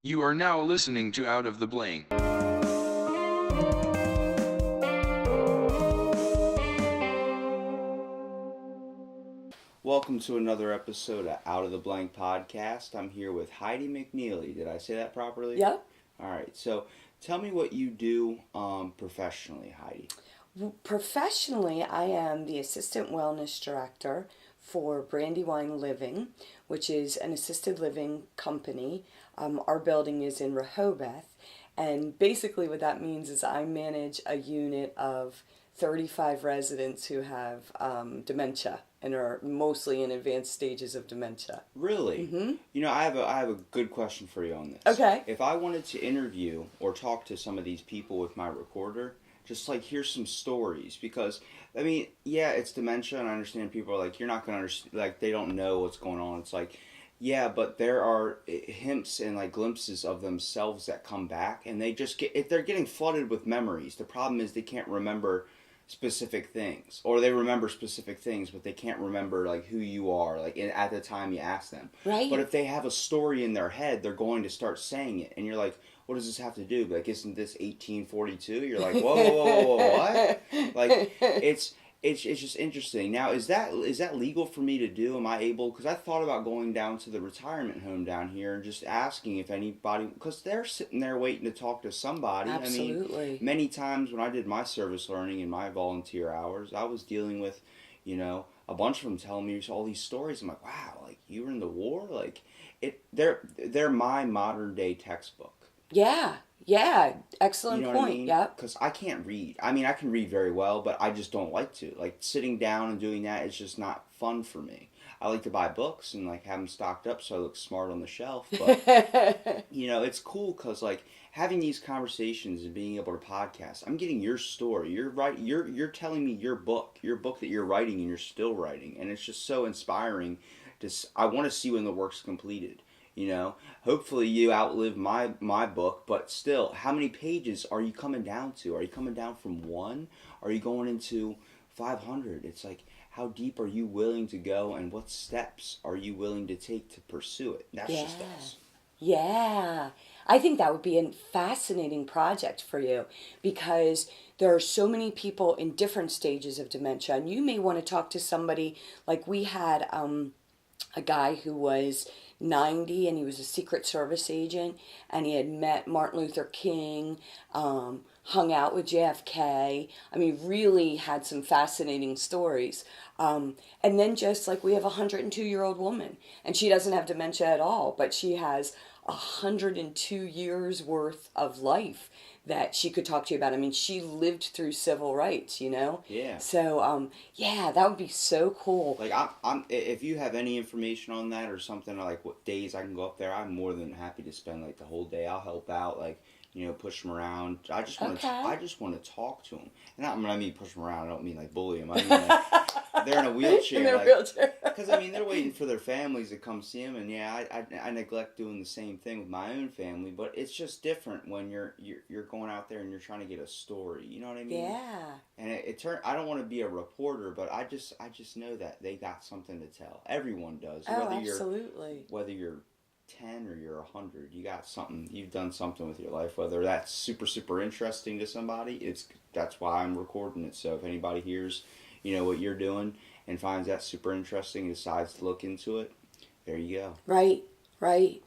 You are now listening to Out of the Blank. Welcome to another episode of Out of the Blank podcast. I'm here with Heidi McNeeley. Did I say that properly? Yep. All right. So tell me what you do professionally, Heidi. Professionally, I am the Assistant Wellness Director for Brandy Living, which is an assisted living company. Our building is in Rehoboth, and basically what that means is I manage a unit of 35 residents who have dementia and are mostly in advanced stages of dementia. Really? Mm-hmm. You know, I have a good question for you on this. Okay. If I wanted to interview or talk to some of these people with my recorder, just like hear some stories, because I mean, yeah, it's dementia, and I understand people are like, you're not gonna understand, like they don't know what's going on. It's like, yeah, but there are hints and like glimpses of themselves that come back, and they just get, if they're getting flooded with memories. The problem is they can't remember specific things, or they remember specific things, but they can't remember like who you are, like at the time you ask them. Right. But if they have a story in their head, they're going to start saying it, and you're like, what does this have to do? Like, isn't this 1842? You're like, whoa, whoa, whoa, whoa, whoa, what? Like, it's just interesting. Now, is that legal for me to do? Am I able? Because I thought about going down to the retirement home down here and just asking if anybody, because they're sitting there waiting to talk to somebody. Absolutely. I mean, many times when I did my service learning and my volunteer hours, I was dealing with, a bunch of them telling me all these stories. I'm like, wow, like you were in the war, like they're my modern day textbook. Yeah, excellent You know point. what I mean? Yep. Because I can't read. I mean, I can read very well, but I just don't like to. Like, sitting down and doing that is just not fun for me. I like to buy books and, like, have them stocked up so I look smart on the shelf. But, it's cool because, like, having these conversations and being able to podcast, I'm getting your story. You're telling me your book that you're writing and you're still writing. And it's just so inspiring. I want to see when the work's completed. Hopefully you outlive my book, but still, how many pages are you coming down to? Are you coming down from 1? Are you going into 500? It's like, how deep are you willing to go, and what steps are you willing to take to pursue it? That's just us. Yeah. I think that would be a fascinating project for you because there are so many people in different stages of dementia, and you may want to talk to somebody like we had a guy who was 90 and he was a Secret Service agent and he had met Martin Luther King, hung out with JFK. I mean, really had some fascinating stories. And then just like we have a 102-year-old woman and she doesn't have dementia at all, but she has 102 years worth of life that she could talk to you about. I mean, she lived through civil rights, Yeah. So, that would be so cool. Like, I'm if you have any information on that or something, like what days I can go up there, I'm more than happy to spend like the whole day. I'll help out, like, push them around. I just want to talk to them. And when I mean push them around, I don't mean like bully them. I mean like, they're in a wheelchair. In their wheelchair. Because I mean they're waiting for their families to come see them, and yeah, I neglect doing the same thing with my own family. But it's just different when you're going out there and you're trying to get a story. You know what I mean? Yeah. And I don't want to be a reporter, but I just know that they got something to tell. Everyone does. Oh, absolutely. Whether you're 10 or you're 100, you got something, you've done something with your life, whether that's super interesting to somebody. That's why I'm recording it. So if anybody hears what you're doing and finds that super interesting and decides to look into it, there you go. Right.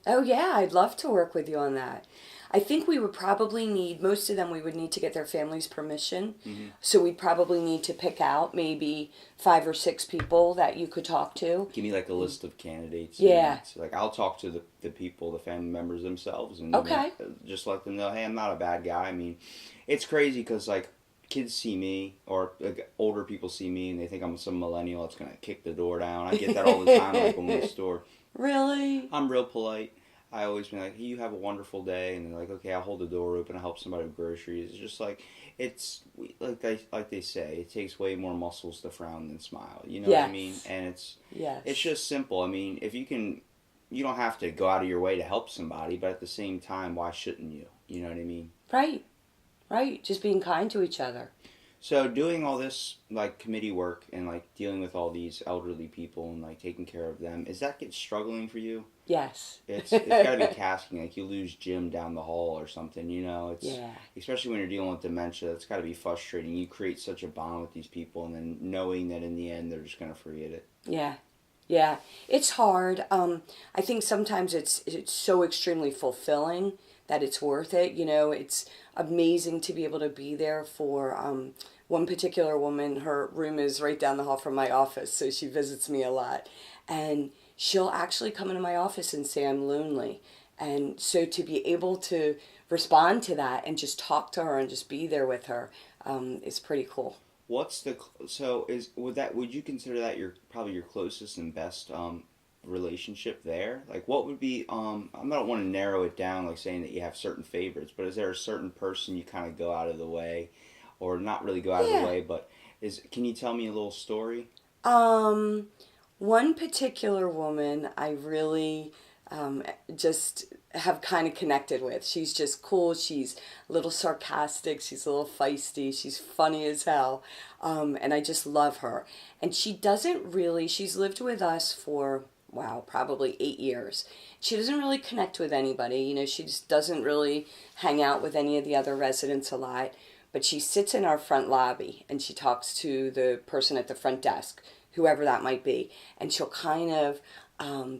Oh yeah, I'd love to work with you on that. I think we would probably need, most of them we would need to get their family's permission. Mm-hmm. So we'd probably need to pick out maybe 5 or 6 people that you could talk to. Give me like a list of candidates. Yeah. So like I'll talk to the people, the family members themselves, and okay. Just let them know, hey, I'm not a bad guy. I mean, it's crazy because like kids see me, or like older people see me, and they think I'm some millennial that's gonna kick the door down. I get that all the time, like when we're in the store. Really? I'm real polite. I always be like, hey, you have a wonderful day, and they're like, okay, I'll hold the door open, I'll help somebody with groceries. It's just like, like they say, it takes way more muscles to frown than smile. You know what I mean? And it's just simple. I mean, if you don't have to go out of your way to help somebody, but at the same time, why shouldn't you? You know what I mean? Right. Just being kind to each other. So doing all this like committee work and like dealing with all these elderly people and like taking care of them, is that get struggling for you? Yes. It's got to be tasking. Like you lose Jim down the hall or something. It's Yeah. especially when you're dealing with dementia. It's got to be frustrating. You create such a bond with these people, and then knowing that in the end they're just gonna forget it. Yeah. Yeah. It's hard. I think sometimes it's so extremely fulfilling that it's worth it. It's amazing to be able to be there for one particular woman. Her room is right down the hall from my office, so she visits me a lot. And she'll actually come into my office and say, I'm lonely. And so to be able to respond to that and just talk to her and just be there with her is pretty cool. What's the so is would you consider that your probably your closest and best relationship there? Like what would be I don't want to narrow it down like saying that you have certain favorites, but is there a certain person you kind of go out of the way, or not really go out of the way, but can you tell me a little story? Um, One particular woman I really just have kind of connected with. She's just cool. She's a little sarcastic. She's a little feisty. She's funny as hell. And I just love her. And she's lived with us for, wow, probably 8 years. She doesn't really connect with anybody. She just doesn't really hang out with any of the other residents a lot. But she sits in our front lobby and she talks to the person at the front desk, whoever that might be. And she'll kind of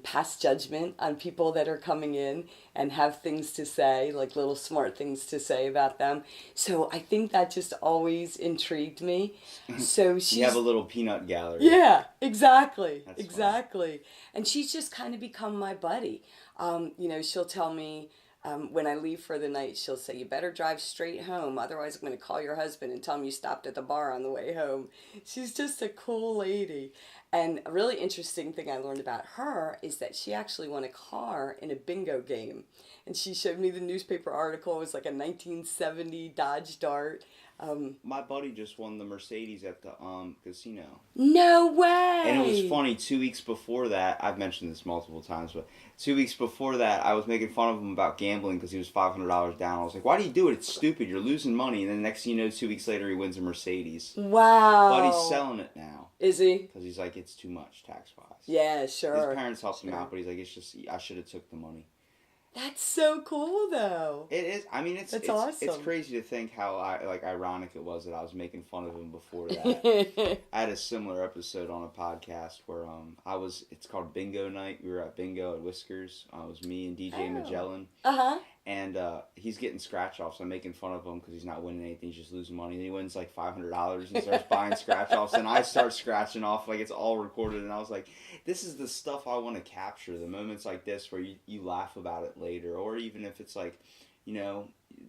pass judgment on people that are coming in and have things to say, like little smart things to say about them. So I think that just always intrigued me. So You have a little peanut gallery. yeah, exactly, That's exactly. And she's just kind of become my buddy. She'll tell me when I leave for the night, she'll say, you better drive straight home. Otherwise, I'm going to call your husband and tell him you stopped at the bar on the way home. She's just a cool lady. And a really interesting thing I learned about her is that she actually won a car in a bingo game. And she showed me the newspaper article. It was like a 1970 Dodge Dart. My buddy just won the Mercedes at the casino. No way! And it was funny, 2 weeks before that, I've mentioned this multiple times, but 2 weeks before that, I was making fun of him about gambling because he was $500 down. I was like, why do you do it? It's stupid. You're losing money. And then the next thing you know, 2 weeks later, he wins a Mercedes. Wow. But he's selling it now. Is he? Because he's like, it's too much tax-wise. Yeah, sure. His parents helped him out, but he's like, it's just, I should have took the money. That's so cool, though. It is. I mean, it's awesome. It's crazy to think how ironic it was that I was making fun of him before that. I had a similar episode on a podcast where It's called Bingo Night. We were at Bingo at Whiskers. It was me and DJ Magellan. And he's getting scratch offs. I'm making fun of him because he's not winning anything. He's just losing money. And he wins like $500 and starts buying scratch offs. And I start scratching off like it's all recorded. And I was like, this is the stuff I want to capture. The moments like this where you laugh about it later. Or even if it's like,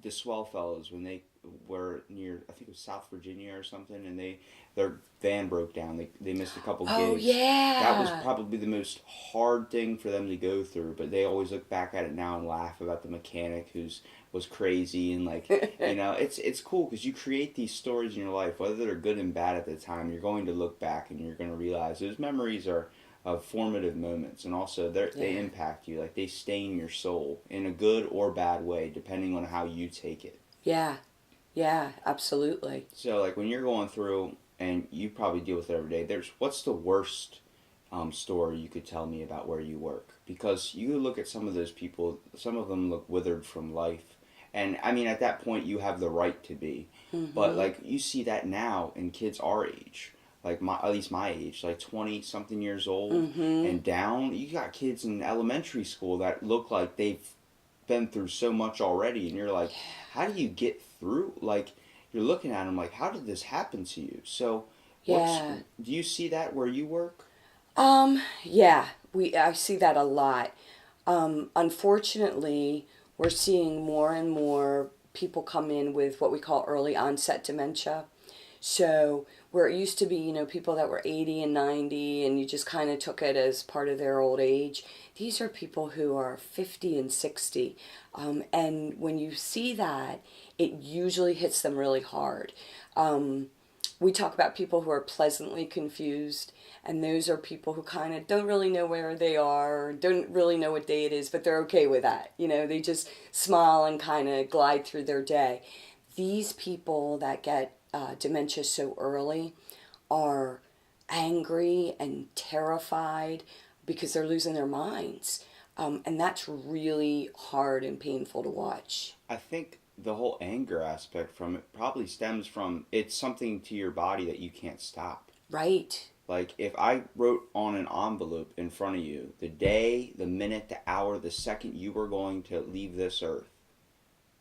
the Swell Fellows when they were near, I think it was South Virginia or something. And their van broke down. They missed a couple gigs. Oh, yeah. That was probably the most hard thing for them to go through, but they always look back at it now and laugh about the mechanic was crazy and it's cool because you create these stories in your life, whether they're good and bad at the time. You're going to look back and you're going to realize those memories are formative moments, and also they impact you, like they stain your soul in a good or bad way depending on how you take it. Yeah, absolutely. So like when you're going through, and you probably deal with it every day, what's the worst story you could tell me about where you work? Because you look at some of those people, some of them look withered from life. And I mean, at that point, you have the right to be. Mm-hmm. But like you see that now in kids our age, like at least my age, like 20-something years old and down. You got kids in elementary school that look like they've been through so much already. And you're like, how do you get through? Like, you're looking at them like, how did this happen to you? So, do you see that where you work? Yeah, I see that a lot. Unfortunately, we're seeing more and more people come in with what we call early onset dementia. So where it used to be, people that were 80 and 90 and you just kind of took it as part of their old age, these are people who are 50 and 60. And when you see that, it usually hits them really hard. We talk about people who are pleasantly confused, and those are people who kind of don't really know where they are, don't really know what day it is, but they're okay with that. They just smile and kind of glide through their day. These people that get dementia so early are angry and terrified because they're losing their minds. And that's really hard and painful to watch. I think the whole anger aspect from it probably stems from it's something to your body that you can't stop. Right. Like if I wrote on an envelope in front of you the day, the minute, the hour, the second you were going to leave this earth,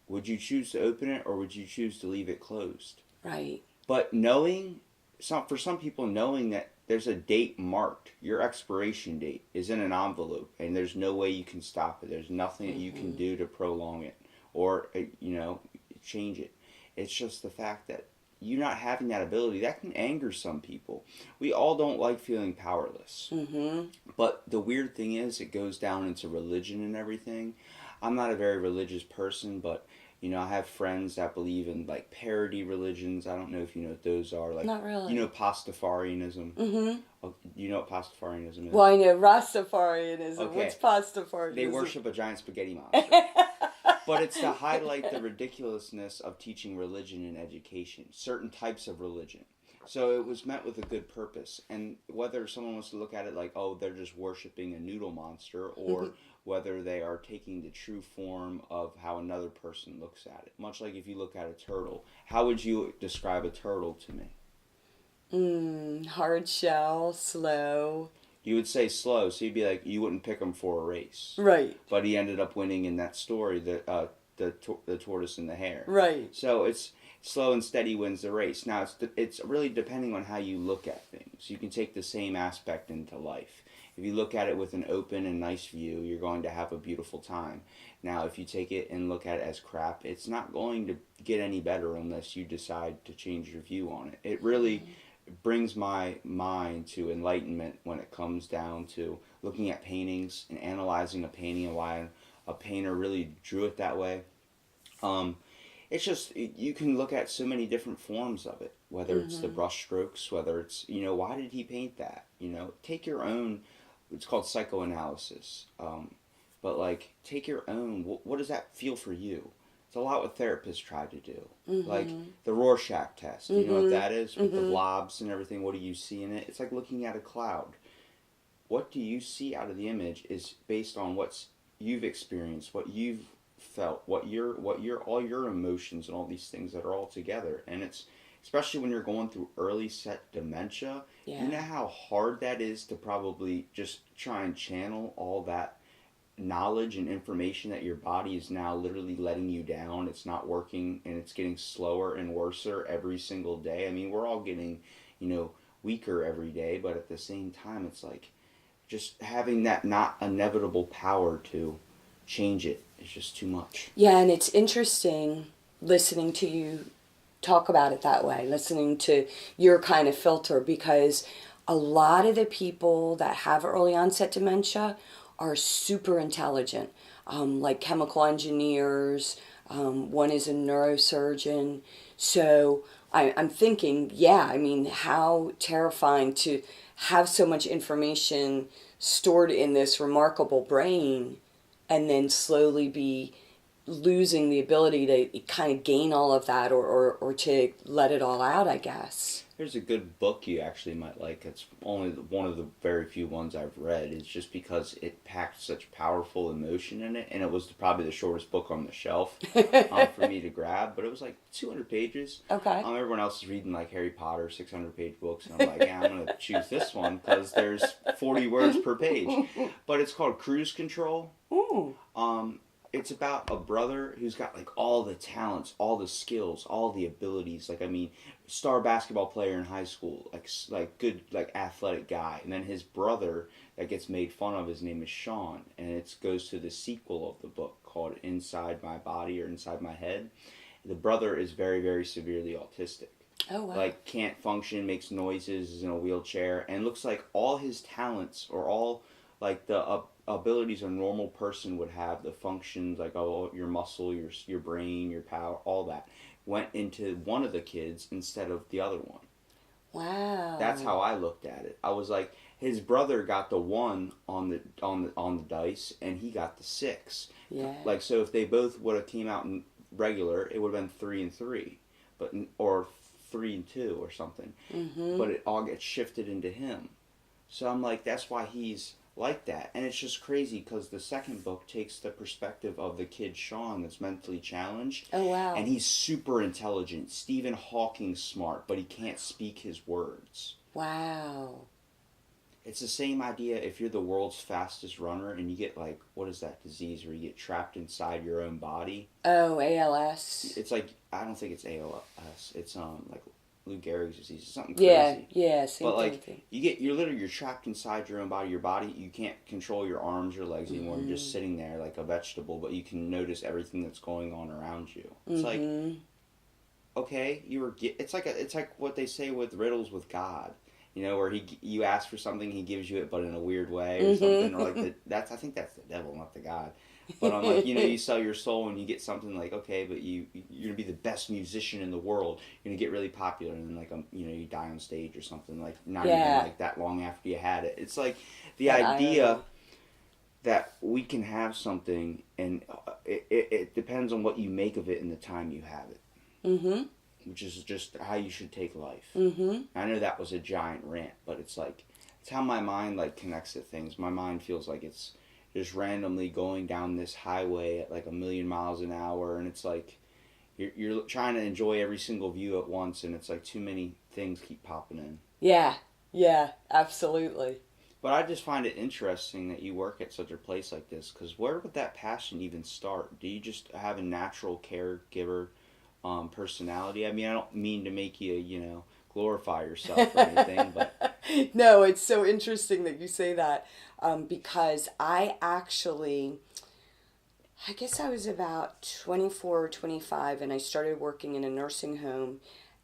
would you choose to open it or would you choose to leave it closed? Right. But for some people, knowing that there's a date marked, your expiration date is in an envelope, and there's no way you can stop it. There's nothing that you can do to prolong it or, change it. It's just the fact that you not having that ability, that can anger some people. We all don't like feeling powerless. Mm-hmm. But the weird thing is, it goes down into religion and everything. I'm not a very religious person, but I have friends that believe in like parody religions. I don't know if you know what those are. Like, not really. Pastafarianism. Mm-hmm. You know what Pastafarianism is? Well, I know Rastafarianism. Okay. What's Pastafarianism? They worship a giant spaghetti monster. But it's to highlight the ridiculousness of teaching religion in education, certain types of religion. So it was meant with a good purpose. And whether someone wants to look at it like, oh, they're just worshiping a noodle monster, or whether they are taking the true form of how another person looks at it. Much like if you look at a turtle. How would you describe a turtle to me? Hard shell, slow. You would say slow, so you'd be like, you wouldn't pick him for a race. Right. But he ended up winning in that story, the tortoise and the hare. Right. So it's slow and steady wins the race. Now, it's really depending on how you look at things. You can take the same aspect into life. If you look at it with an open and nice view, you're going to have a beautiful time. Now, if you take it and look at it as crap, it's not going to get any better unless you decide to change your view on it. It really brings my mind to enlightenment when it comes down to looking at paintings and analyzing a painting and why a painter really drew it that way. It's just, you can look at so many different forms of it, whether it's the brush strokes, whether it's, why did he paint that? Take your own, it's called psychoanalysis. But like, take your own, what does that feel for you? It's a lot what therapists try to do. Like the Rorschach test, you know what that is? With the blobs and everything, what do you see in it? It's like looking at a cloud. What do you see out of the image is based on what you've experienced, what you've felt, what all your emotions and all these things that are all together. And it's, especially when you're going through early set dementia, you know how hard that is to probably just try and channel all that knowledge and information that your body is now literally letting you down. It's not working, and it's getting slower and worser every single day. I mean, we're all getting, weaker every day, but at the same time, it's like just having that not inevitable power to change it is just too much. Yeah, and it's interesting listening to you talk about it that way, listening to your kind of filter, because a lot of the people that have early onset dementia are super intelligent, like chemical engineers. One is a neurosurgeon. So I'm thinking, how terrifying to have so much information stored in this remarkable brain and then slowly be losing the ability to kind of gain all of that or to let it all out, I guess. There's a good book you actually might like. It's only one of the very few ones I've read. It's just because it packed such powerful emotion in it, and it was probably the shortest book on the shelf for me to grab, but it was like 200 pages. Okay. Everyone else is reading like Harry Potter, 600-page books, and I'm like, yeah, I'm going to choose this one because there's 40 words per page. But it's called Cruise Control. Ooh. It's about a brother who's got like all the talents, all the skills, all the abilities. Like, I mean, star basketball player in high school, like good, like athletic guy. And then his brother that gets made fun of, his name is Sean. And it goes to the sequel of the book called Inside My Body or Inside My Head. The brother is very, very severely autistic. Oh, wow. Like, can't function, makes noises, is in a wheelchair, and looks like all his talents or all like the abilities a normal person would have, the functions like your muscle, your brain, your power, all that went into one of the kids instead of the other one. Wow. That's how I looked at it. I was like, his brother got the 1 on the dice, and he got the 6. Yeah. Like, so if they both would have came out in regular, it would have been 3 and 3, or 3 and 2 or something. Mm-hmm. But it all gets shifted into him. So I'm like, that's why he's like that. And it's just crazy because the second book takes the perspective of the kid Sean that's mentally challenged. Oh, wow. And he's super intelligent, Stephen Hawking smart, but he can't speak his words. Wow. It's the same idea if you're the world's fastest runner and you get, like, what is that disease where you get trapped inside your own body? Oh, ALS. It's like, I don't think it's ALS. It's like Lou Gehrig's disease. It's something crazy. Yeah, same but like thing. you're trapped inside your own body. Your body, you can't control your arms, your legs anymore. Mm-hmm. You're just sitting there like a vegetable, but you can notice everything that's going on around you. It's Mm-hmm. like, okay, it's like what they say with riddles with God. You know, where you ask for something, he gives you it, but in a weird way or something. Or like I think that's the devil, not the God. But I'm like, you sell your soul and you get something like, okay, but you're gonna be the best musician in the world. You're gonna get really popular, and then like you die on stage or something. Like not even like that long after you had it. It's like the idea that we can have something, and it depends on what you make of it and the time you have it. Mm-hmm. Which is just how you should take life. Mm-hmm. I know that was a giant rant, but it's how my mind like connects to things. My mind feels like it's just randomly going down this highway at like 1,000,000 miles an hour, and it's like you're trying to enjoy every single view at once, and it's like too many things keep popping in. Yeah, absolutely. But I just find it interesting that you work at such a place like this, because where would that passion even start? Do you just have a natural caregiver personality? I mean, I don't mean to make you, glorify yourself or anything, but... No, it's so interesting that you say that, because I guess I was about 24 or 25, and I started working in a nursing home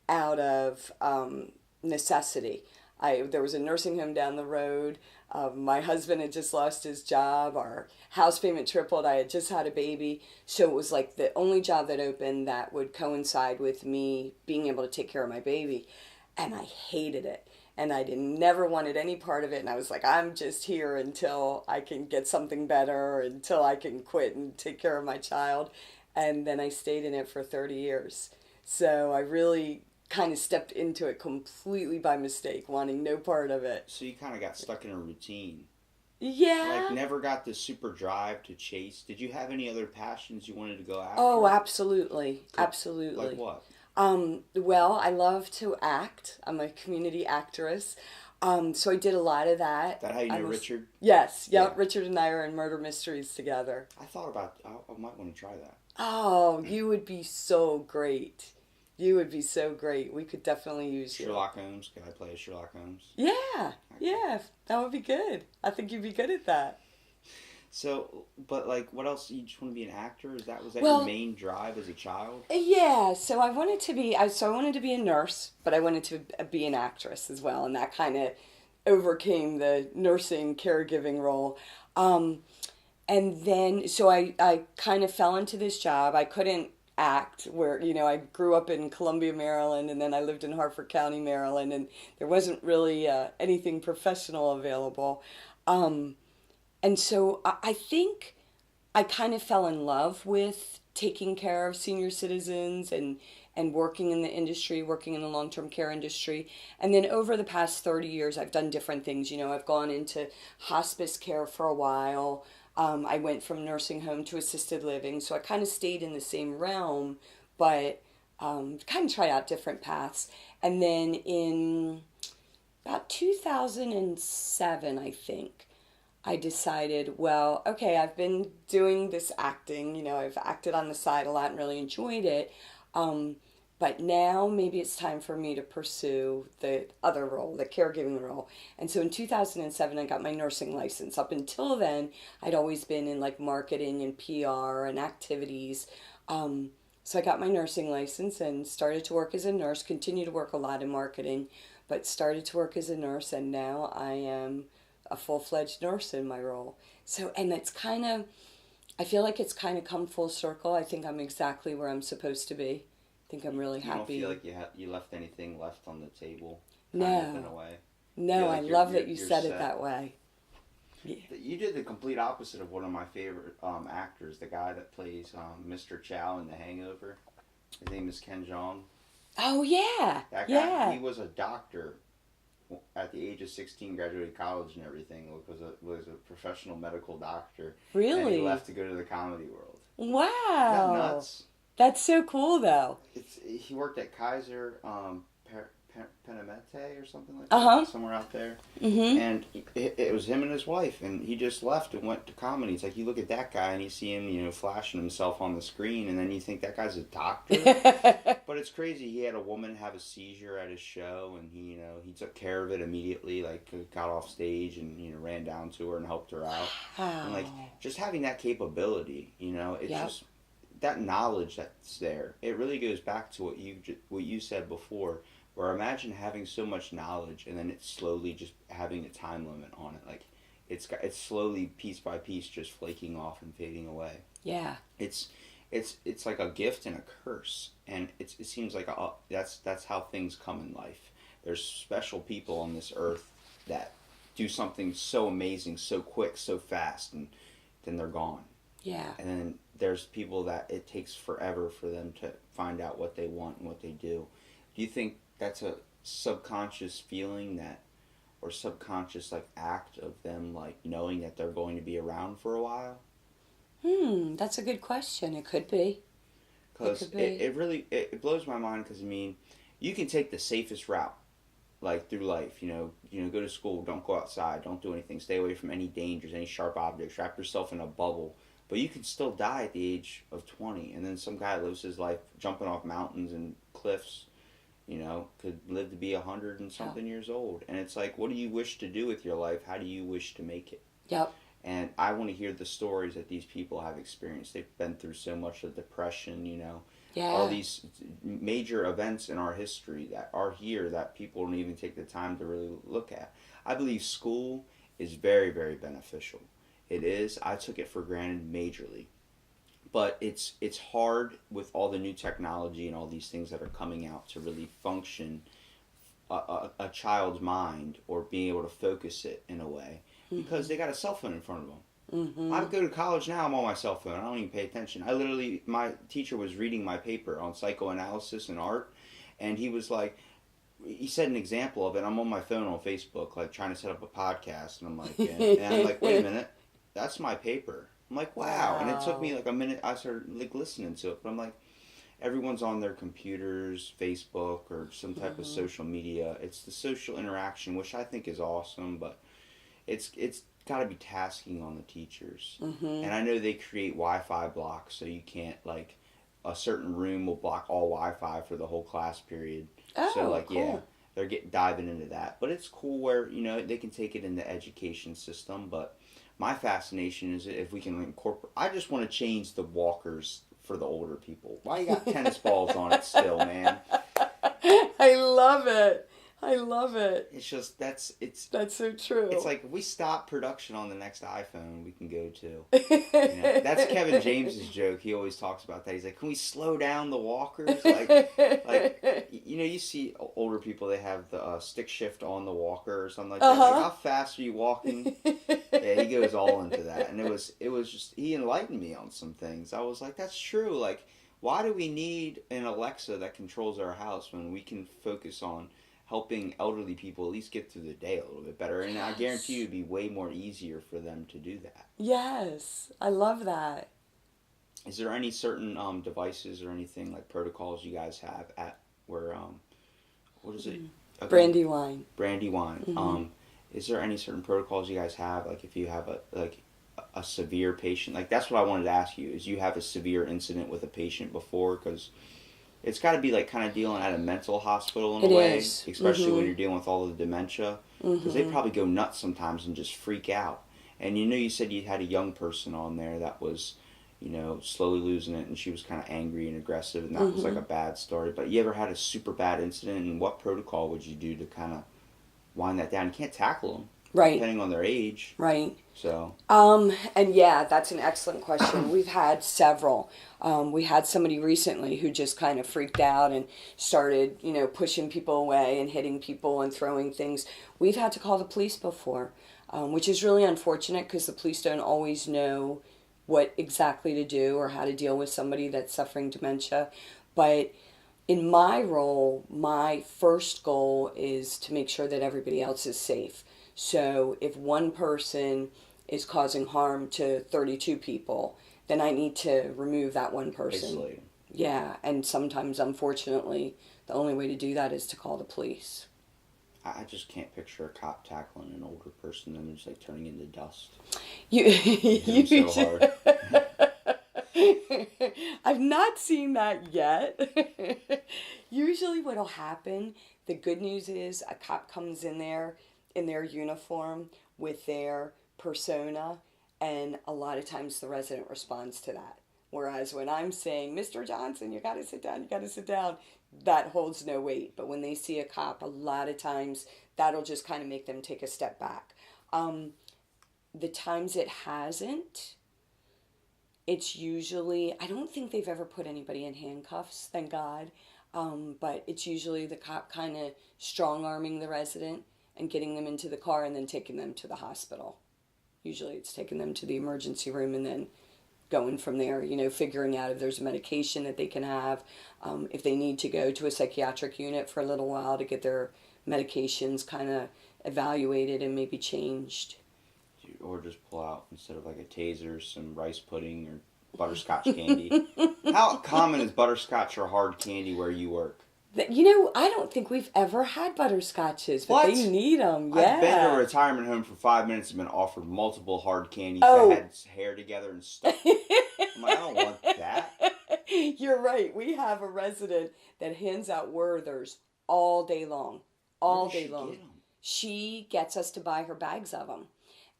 out of necessity. There was a nursing home down the road. My husband had just lost his job. Our house payment tripled. I had just had a baby. So it was like the only job that opened that would coincide with me being able to take care of my baby. And I hated it. And I never wanted any part of it. And I was like, I'm just here until I can get something better, until I can quit and take care of my child. And then I stayed in it for 30 years. So I really kind of stepped into it completely by mistake, wanting no part of it. So you kind of got stuck in a routine. Yeah. Like never got the super drive to chase. Did you have any other passions you wanted to go after? Oh, absolutely. Absolutely. Like what? Well, I love to act. I'm a community actress. So I did a lot of that. Is that how you knew Richard? Yes. Yep. Yeah. Richard and I are in Murder Mysteries together. I thought I might want to try that. Oh, you would be so great. You would be so great. We could definitely use you. Sherlock Holmes. Could I play a Sherlock Holmes? Yeah. Yeah. That would be good. I think you'd be good at that. So, but like, what else? You just want to be an actor? Was that your main drive as a child? Yeah. So I wanted to be a nurse, but I wanted to be an actress as well, and that kind of overcame the nursing caregiving role. And then, so I kind of fell into this job. I couldn't act where, I grew up in Columbia, Maryland, and then I lived in Harford County, Maryland, and there wasn't really anything professional available. And so I think I kind of fell in love with taking care of senior citizens and working in the industry, working in the long-term care industry. And then over the past 30 years, I've done different things. I've gone into hospice care for a while. I went from nursing home to assisted living. So I kind of stayed in the same realm, but kind of tried out different paths. And then in about 2007, I think, I decided, well, okay, I've been doing this acting, I've acted on the side a lot and really enjoyed it. But now maybe it's time for me to pursue the other role, the caregiving role. And so in 2007, I got my nursing license. Up until then, I'd always been in like marketing and PR and activities. So I got my nursing license and started to work as a nurse, continued to work a lot in marketing, but started to work as a nurse, and now I am a full-fledged nurse in my role. So, and it's kind of, I feel like it's kind of come full circle. I think I'm exactly where I'm supposed to be. I think I'm really happy. You don't feel like you left anything left on the table? No. In a way? No, like I love that you said it that way. Yeah. You did the complete opposite of one of my favorite actors, the guy that plays Mr. Chow in The Hangover. His name is Ken Jeong. Oh, yeah. That guy, Yeah. he was a doctor at the age of 16, graduated college and everything. Was a professional medical doctor, and he Really? left to go to the comedy world. Isn't that Wow. nuts? That's so cool, though. He worked at Kaiser Penamente or something like Uh-huh. that, somewhere out there. Mm-hmm. And it was him and his wife, and he just left and went to comedy. It's like you look at that guy and you see him, flashing himself on the screen, and then you think that guy's a doctor. But it's crazy. He had a woman have a seizure at his show, and he took care of it immediately. Like got off stage and ran down to her and helped her out. And like Wow. just having that capability, it's Yep. just that knowledge that's there. It really goes back to what you said before. Where imagine having so much knowledge and then it's slowly just having a time limit on it. Like it's slowly piece by piece just flaking off and fading away. Yeah. It's like a gift and a curse, and it seems like that's how things come in life. There's special people on this earth that do something so amazing, so quick, so fast, and then they're gone. Yeah. And then there's people that it takes forever for them to find out what they want and what they do. Do you think that's a subconscious feeling or subconscious like act of them like knowing that they're going to be around for a while? That's a good question. It could be. Because could be. it really it blows my mind. Because you can take the safest route like through life. Go to school, don't go outside, don't do anything, stay away from any dangers, any sharp objects, wrap yourself in a bubble. But you can still die at the age of 20, and then some guy lives his life jumping off mountains and cliffs. Could live to be 100 and something years old. And it's like, what do you wish to do with your life? How do you wish to make it? Yep. And I want to hear the stories that these people have experienced. They've been through so much of depression, Yeah. all these major events in our history that are here that people don't even take the time to really look at. I believe school is very, very beneficial. It is. I took it for granted majorly. But it's hard with all the new technology and all these things that are coming out to really function a child's mind or being able to focus it in a way because they got a cell phone in front of them. Mm-hmm. I go to college now, I'm on my cell phone. I don't even pay attention. My teacher was reading my paper on psychoanalysis and art, and he was like, he said an example of it. I'm on my phone on Facebook, like trying to set up a podcast, and I'm like, and I'm like, wait a minute, that's my paper. I'm like, wow. And it took me like a minute. I started like listening to it, but I'm like, everyone's on their computers, Facebook, or some type of social media. It's the social interaction, which I think is awesome, but it's got to be tasking on the teachers. And I know they create Wi-Fi blocks, so you can't like a certain room will block all Wi-Fi for the whole class period. Oh, So like, cool. yeah, they're diving into that. But it's cool where they can take it in the education system, but. My fascination is if we can incorporate. I just want to change the walkers for the older people. Why you got tennis balls on it still, man? I love it. I love it. It's just that's so true. It's like if we stop production on the next iPhone, we can go to. That's Kevin James's joke. He always talks about that. He's like, "Can we slow down the walkers?" Like you see older people. They have the stick shift on the walker or something like that. Like, how fast are you walking? Yeah, he goes all into that, and it was just he enlightened me on some things. I was like, that's true. Like, why do we need an Alexa that controls our house when we can focus on helping elderly people at least get through the day a little bit better? And I guarantee you it'd be way more easier for them to do that. Yes, I love that. Is there any certain devices or anything like protocols you guys have at where what is it? Okay. Brandy wine. Is there any certain protocols you guys have? Like if you have a severe patient, like that's what I wanted to ask you. Is you have a severe incident with a patient before? Because it's got to be like kind of dealing at a mental hospital in a way, especially when you're dealing with all the dementia. Because they probably go nuts sometimes and just freak out. And you said you had a young person on there that was, slowly losing it, and she was kind of angry and aggressive, and that was like a bad story. But you ever had a super bad incident, and what protocol would you do to kind of wind that down? You can't tackle them, right? Depending on their age, right? So, and yeah, that's an excellent question. We've had several. We had somebody recently who just kind of freaked out and started, pushing people away and hitting people and throwing things. We've had to call the police before, which is really unfortunate because the police don't always know what exactly to do or how to deal with somebody that's suffering dementia. But in my role, my first goal is to make sure that everybody else is safe. So if one person is causing harm to 32 people, then I need to remove that one person. Isolating. Yeah, and sometimes, unfortunately, the only way to do that is to call the police. I just can't picture a cop tackling an older person and just like turning into dust. You So hard. I've not seen that yet. Usually what'll happen, the good news is a cop comes in there in their uniform with their persona, and a lot of times the resident responds to that. Whereas when I'm saying, Mr. Johnson, you gotta sit down, that holds no weight. But when they see a cop, a lot of times that'll just kind of make them take a step back. The times it hasn't, it's usually, I don't think they've ever put anybody in handcuffs, thank God. But it's usually the cop kind of strong-arming the resident and getting them into the car and then taking them to the hospital. Usually it's taking them to the emergency room and then going from there, figuring out if there's a medication that they can have, if they need to go to a psychiatric unit for a little while to get their medications kind of evaluated and maybe changed. Or just pull out, instead of like a taser, some rice pudding or butterscotch candy. How common is butterscotch or hard candy where you work? I don't think we've ever had butterscotches, but What? they need them. Yeah. I've been to a retirement home for 5 minutes and been offered multiple hard candies that had hair together and stuff. I'm like, I don't want that. You're right. We have a resident that hands out Werthers all day long. All day long. She gets us to buy her bags of them.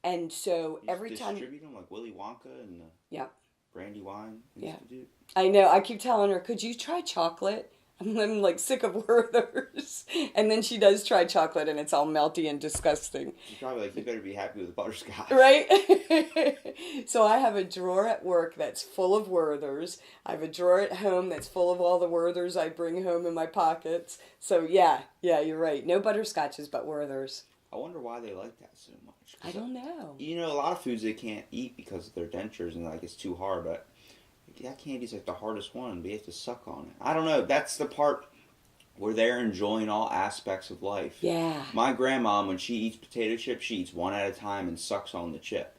And so every time... Distribute them like Willy Wonka and the Brandy Wine Institute? I know. I keep telling her, could you try chocolate? I'm like sick of Werthers. And then she does try chocolate and it's all melty and disgusting. She's probably like, you better be happy with the butterscotch. Right? So I have a drawer at work that's full of Werthers. I have a drawer at home that's full of all the Werthers I bring home in my pockets. So yeah, you're right. No butterscotches but Werthers. I wonder why they like that so much. I don't know. A lot of foods they can't eat because of their dentures and like it's too hard, but that candy's like the hardest one, but you have to suck on it. I don't know. That's the part where they're enjoying all aspects of life. Yeah. My grandma, when she eats potato chips, she eats one at a time and sucks on the chip.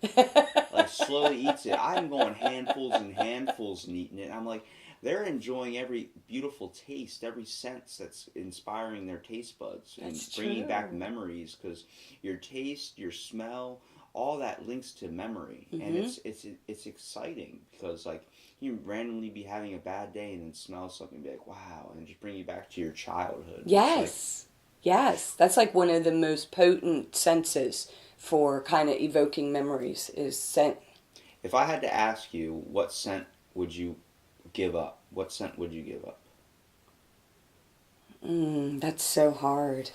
Like slowly eats it. I'm going handfuls and handfuls and eating it. I'm like, they're enjoying every beautiful taste, every sense that's inspiring their taste buds and bringing back memories, because your taste, your smell, all that links to memory. Mm-hmm. And it's exciting because like you randomly be having a bad day and then smell something and be like, wow, and just bring you back to your childhood. Yes. Yes. That's like one of the most potent senses for kind of evoking memories is scent. If I had to ask you, what scent would you give up? What scent would you give up? That's so hard.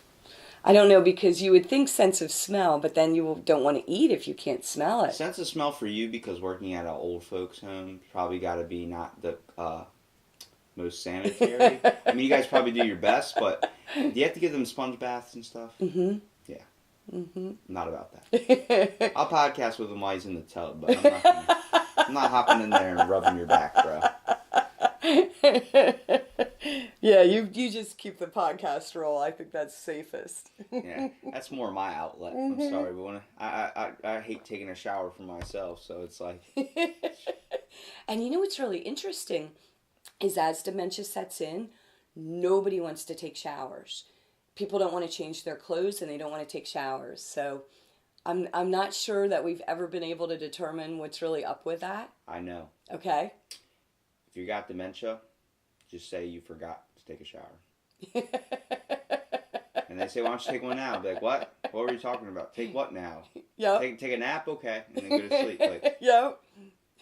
I don't know, because you would think sense of smell, but then you don't want to eat if you can't smell it. Sense of smell for you, because working at an old folks home, probably got to be not the most sanitary. I mean, you guys probably do your best, but do you have to give them sponge baths and stuff? Mm-hmm. Yeah. Mm-hmm. Not about that. I'll podcast with him while he's in the tub, but I'm not hopping in there and rubbing your back, bro. Yeah, you just keep the podcast roll. I think that's safest. Yeah, that's more my outlet. I'm sorry, but when I hate taking a shower for myself, so it's like. And you know what's really interesting is as dementia sets in, nobody wants to take showers. People don't want to change their clothes and they don't want to take showers. So I'm not sure that we've ever been able to determine what's really up with that. I know. Okay. If you got dementia, just say you forgot to take a shower. And they say, why don't you take one now? I'll be like, what? What were you talking about? Take what now? Yep. Take a nap? Okay. And then go to sleep. Like, yep.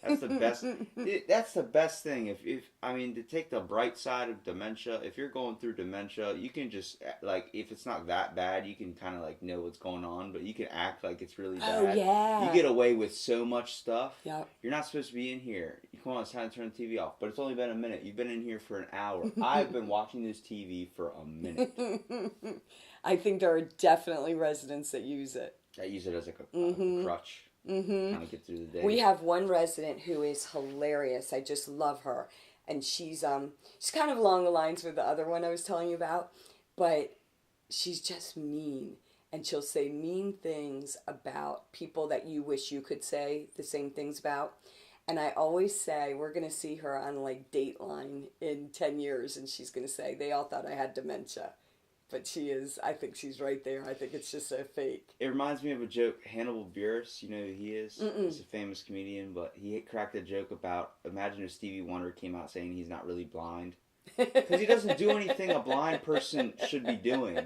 That's the best. That's the best thing. If to take the bright side of dementia, if you're going through dementia, you can just like, if it's not that bad, you can kind of like know what's going on, but you can act like it's really bad. Oh yeah. You get away with so much stuff. Yep. You're not supposed to be in here. Come on, it's time to turn the TV off. But it's only been a minute. You've been in here for an hour. I've been watching this TV for a minute. I think there are definitely residents that use it. I use it as like a crutch. Mm-hmm. Kind of get through the day. We have one resident who is hilarious. I just love her. and she's kind of along the lines with the other one I was telling you about, but she's just mean. And she'll say mean things about people that you wish you could say the same things about. And I always say, we're going to see her on like Dateline in 10 years, and she's going to say, they all thought I had dementia. But she is, I think she's right there. I think it's just a fake. It reminds me of a joke. Hannibal Buress, you know who he is? Mm-mm. He's a famous comedian, but he cracked a joke about, imagine if Stevie Wonder came out saying he's not really blind. Because he doesn't do anything a blind person should be doing.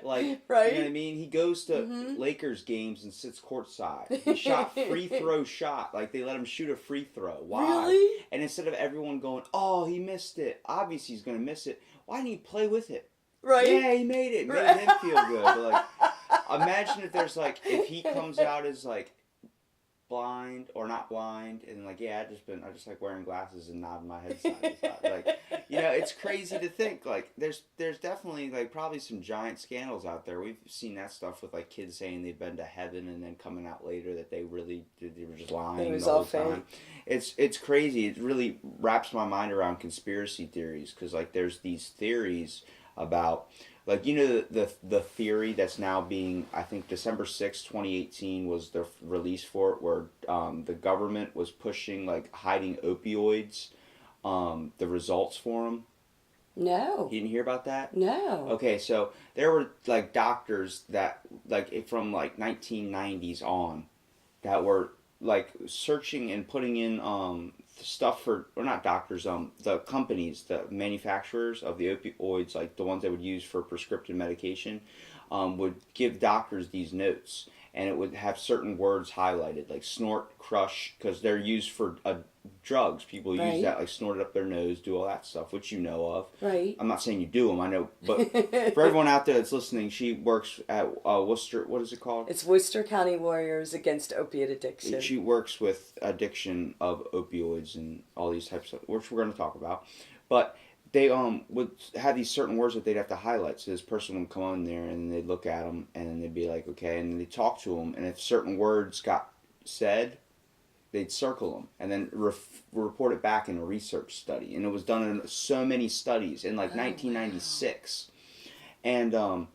Like, right? You know what I mean? He goes to Lakers games and sits courtside. He shot free throw shot. Like, they let him shoot a free throw. Why? Really? And instead of everyone going, oh, he missed it. Obviously, he's going to miss it. Why didn't he play with it? Right? Yeah, he made it. It made him feel good. But, like, imagine if there's, like, if he comes out as, like, blind or not blind, and like, yeah, I just like wearing glasses and nodding my head side to side. Like, you know, it's crazy to think, like, there's definitely, like, probably some giant scandals out there. We've seen that stuff with, like, kids saying they've been to heaven and then coming out later that they were just lying it was the all whole time. fake. It's crazy. It really wraps my mind around conspiracy theories, because, like, there's these theories about, like, you know, the theory that's now being, I think December 6th, 2018 was the release for it, where the government was pushing, like, hiding opioids, the results for them. No. You didn't hear about that? No. Okay, so there were, like, doctors that, like, from, like, 1990s on, that were, like, searching and putting in stuff for, or not doctors, the companies, the manufacturers of the opioids, like the ones that would use for prescription medication, would give doctors these notes, and it would have certain words highlighted, like snort, crush, because they're used for drugs. People use that, like, snort it up their nose, do all that stuff, which you know of. Right. I'm not saying you do them, I know, but for everyone out there that's listening, she works at Worcester, what is it called? It's Worcester County Warriors Against Opiate Addiction. She works with addiction of opioids and all these types of, which we're going to talk about. But they would have these certain words that they'd have to highlight. So this person would come on there and they'd look at them and then they'd be like, okay, and then they'd talk to them. And if certain words got said, they'd circle them and then report it back in a research study. And it was done in so many studies in, like, 1996. Wow. And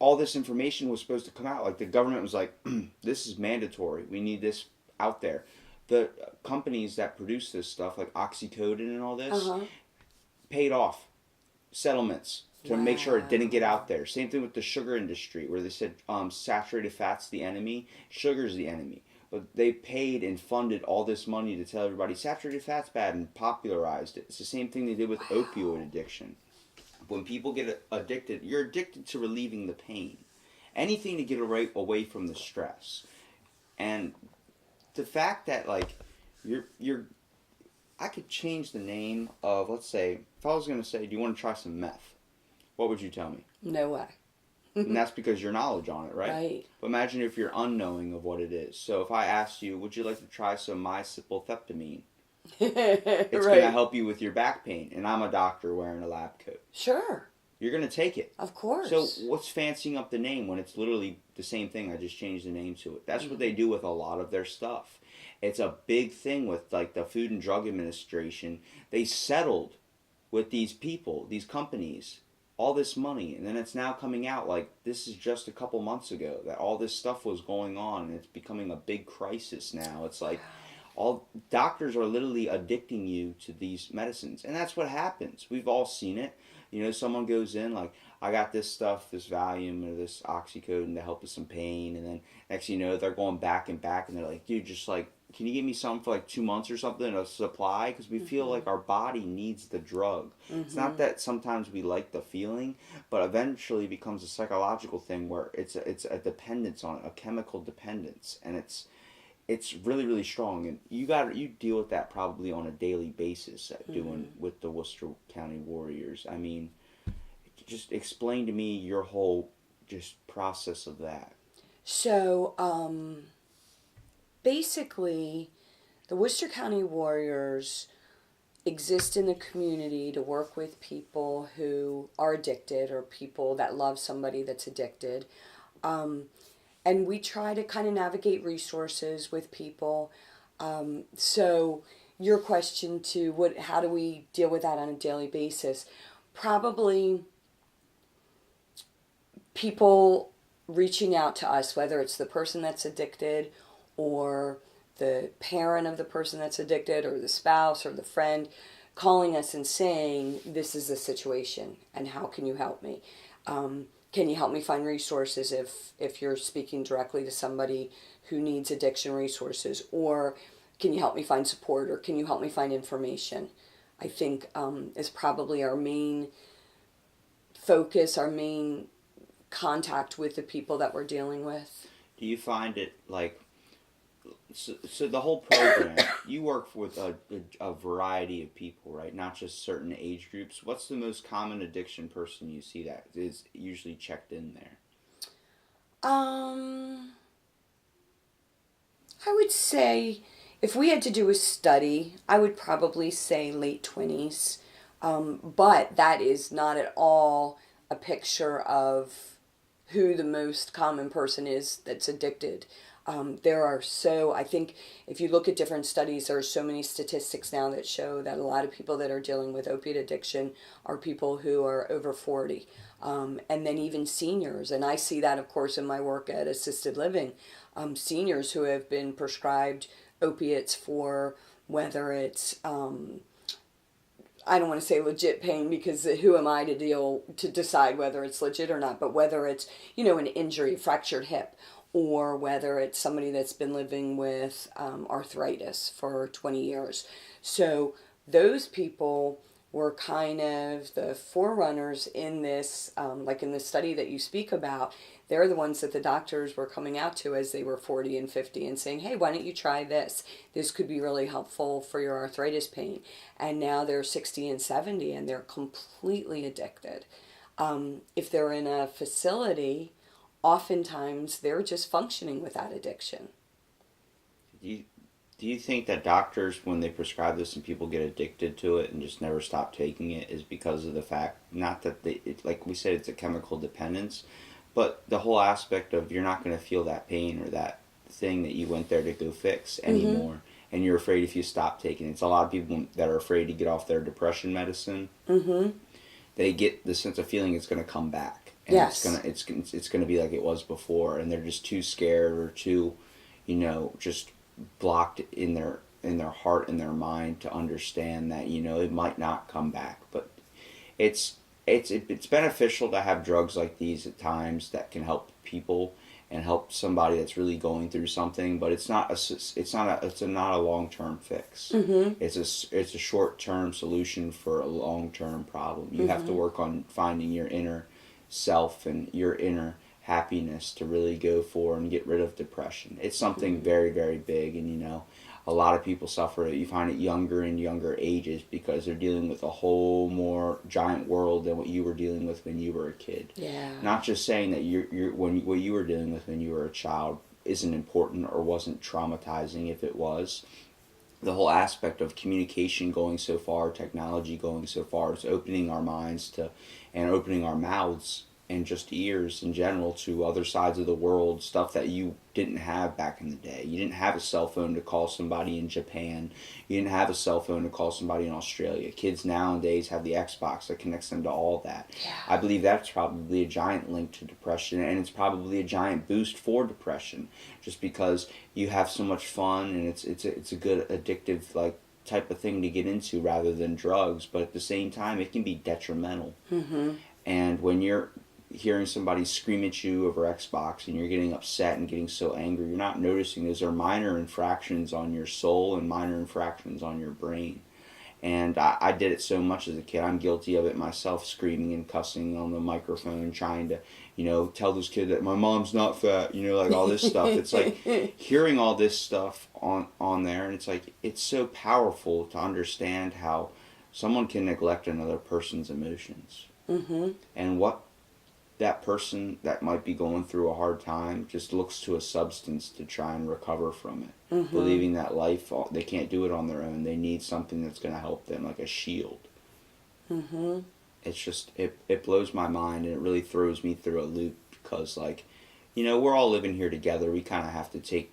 all this information was supposed to come out. Like, the government was like, this is mandatory. We need this out there. The companies that produce this stuff, like Oxycodone and all this, paid off settlements to make sure it didn't get out there. Same thing with the sugar industry, where they said saturated fat's the enemy, sugar's the enemy. But they paid and funded all this money to tell everybody saturated fat's bad and popularized it. It's the same thing they did with opioid addiction. When people get addicted, you're addicted to relieving the pain. Anything to get away from the stress. And the fact that, like, I could change the name of, let's say, if I was going to say, do you want to try some meth? What would you tell me? No way. And that's because your knowledge on it, right? Right. But imagine if you're unknowing of what it is. So if I asked you, would you like to try some mycipultheptamine? It's going to help you with your back pain. And I'm a doctor wearing a lab coat. Sure. You're going to take it. Of course. So what's fancying up the name when it's literally the same thing? I just changed the name to it. That's what they do with a lot of their stuff. It's a big thing with, like, the Food and Drug Administration. They settled with these people, these companies, all this money, and then it's now coming out, like, this is just a couple months ago that all this stuff was going on, and it's becoming a big crisis now. It's like all doctors are literally addicting you to these medicines, and that's what happens. We've all seen it. You know, someone goes in, like, I got this stuff, this Valium or this Oxycodone to help with some pain, and then next thing you know, they're going back and back, and they're like, dude, just, like, can you give me some for, like, 2 months or something, a supply? Because we feel like our body needs the drug. It's not that sometimes we like the feeling, but eventually it becomes a psychological thing where it's a dependence on it, a chemical dependence, and it's really, really strong. And you deal with that probably on a daily basis doing with the Worcester County Warriors. I mean, just explain to me your whole just process of that. So, basically, the Worcester County Warriors exist in the community to work with people who are addicted or people that love somebody that's addicted. And we try to kind of navigate resources with people. So your question to how do we deal with that on a daily basis? Probably people reaching out to us, whether it's the person that's addicted or the parent of the person that's addicted or the spouse or the friend, calling us and saying, this is the situation and how can you help me? Can you help me find resources if you're speaking directly to somebody who needs addiction resources? Or can you help me find support? Or can you help me find information? I think is probably our main focus, our main contact with the people that we're dealing with. Do you find it like, so the whole program, you work with a variety of people, right? Not just certain age groups. What's the most common addiction person you see that is usually checked in there? I would say if we had to do a study, I would probably say late 20s. But that is not at all a picture of who the most common person is that's addicted. I think if you look at different studies, there are so many statistics now that show that a lot of people that are dealing with opiate addiction are people who are over 40. And then even seniors. And I see that, of course, in my work at assisted living. Seniors who have been prescribed opiates for whether it's, I don't want to say legit pain because who am I to decide whether it's legit or not, but whether it's, an injury, fractured hip, or whether it's somebody that's been living with arthritis for 20 years. So those people were kind of the forerunners in this, like in the study that you speak about. They're the ones that the doctors were coming out to as they were 40 and 50 and saying, hey, why don't you try this? This could be really helpful for your arthritis pain. And now they're 60 and 70 and they're completely addicted. If they're in a facility, oftentimes they're just functioning without addiction. Do you think that doctors, when they prescribe this and people get addicted to it and just never stop taking it, is because of the fact, not that like we said, it's a chemical dependence, but the whole aspect of you're not going to feel that pain or that thing that you went there to go fix anymore. Mm-hmm. And you're afraid if you stop taking it. It's a lot of people that are afraid to get off their depression medicine. Mm-hmm. They get the sense of feeling it's going to come back. And yes. It's gonna be like it was before, and they're just too scared or too, just blocked in their heart and their mind to understand that it might not come back. But it's beneficial to have drugs like these at times that can help people and help somebody that's really going through something. But it's not a long-term fix. Mm-hmm. It's a short-term solution for a long-term problem. You have to work on finding your inner self and your inner happiness to really go for and get rid of depression. It's something very, very big, and a lot of people suffer it. You find it younger and younger ages because they're dealing with a whole more giant world than what you were dealing with when you were a kid. Yeah. Not just saying that what you were dealing with when you were a child isn't important or wasn't traumatizing. If it was, the whole aspect of communication going so far, technology going so far, is opening our minds to, and opening our mouths and just ears in general to other sides of the world, stuff that you didn't have back in the day. You didn't have a cell phone to call somebody in Japan. You didn't have a cell phone to call somebody in Australia. Kids nowadays have the Xbox that connects them to all that. Yeah. I believe that's probably a giant link to depression, and it's probably a giant boost for depression, just because you have so much fun, and it's a good addictive type of thing to get into rather than drugs. But at the same time, it can be detrimental. Mm-hmm. And when you're hearing somebody scream at you over Xbox and you're getting upset and getting so angry, you're not noticing those are minor infractions on your soul and minor infractions on your brain. And I did it so much as a kid. I'm guilty of it myself, screaming and cussing on the microphone, trying to, tell this kid that my mom's not fat, all this stuff. It's like hearing all this stuff on there, and it's like, it's so powerful to understand how someone can neglect another person's emotions. Mm-hmm. And what that person that might be going through a hard time just looks to a substance to try and recover from it. Mm-hmm. Believing that life, they can't do it on their own. They need something that's going to help them, like a shield. Mm-hmm. It's just, it blows my mind, and it really throws me through a loop because, we're all living here together. We kind of have to take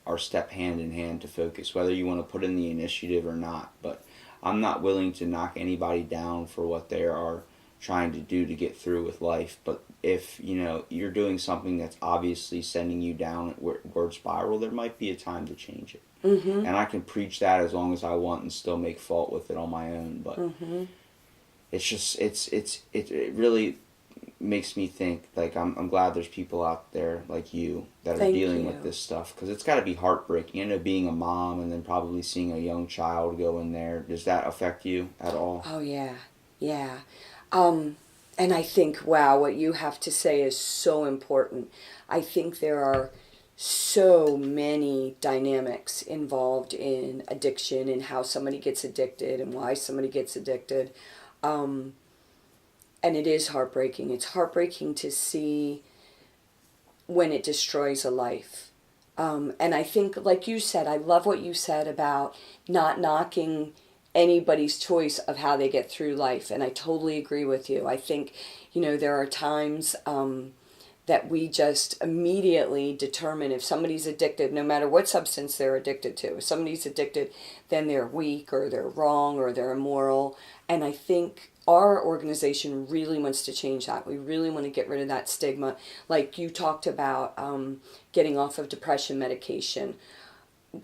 are step hand in hand to focus, whether you want to put in the initiative or not. But I'm not willing to knock anybody down for what they are trying to do to get through with life. But if, you're doing something that's obviously sending you down word spiral, there might be a time to change it. Mm-hmm. And I can preach that as long as I want and still make fault with it on my own. But it's just, it really makes me think, like, I'm glad there's people out there like you that are dealing with this stuff, because it's got to be heartbreaking. Being a mom and then probably seeing a young child go in there, does that affect you at all? Oh, yeah. Yeah. And I think, wow, what you have to say is so important. I think there are so many dynamics involved in addiction and how somebody gets addicted and why somebody gets addicted. And it is heartbreaking. It's heartbreaking to see when it destroys a life. And I think, like you said, I love what you said about not knocking anybody's choice of how they get through life. And I totally agree with you. I think, there are times that we just immediately determine if somebody's addicted, no matter what substance they're addicted to. If somebody's addicted, then they're weak or they're wrong or they're immoral. And I think our organization really wants to change that. We really want to get rid of that stigma. Like you talked about getting off of depression medication.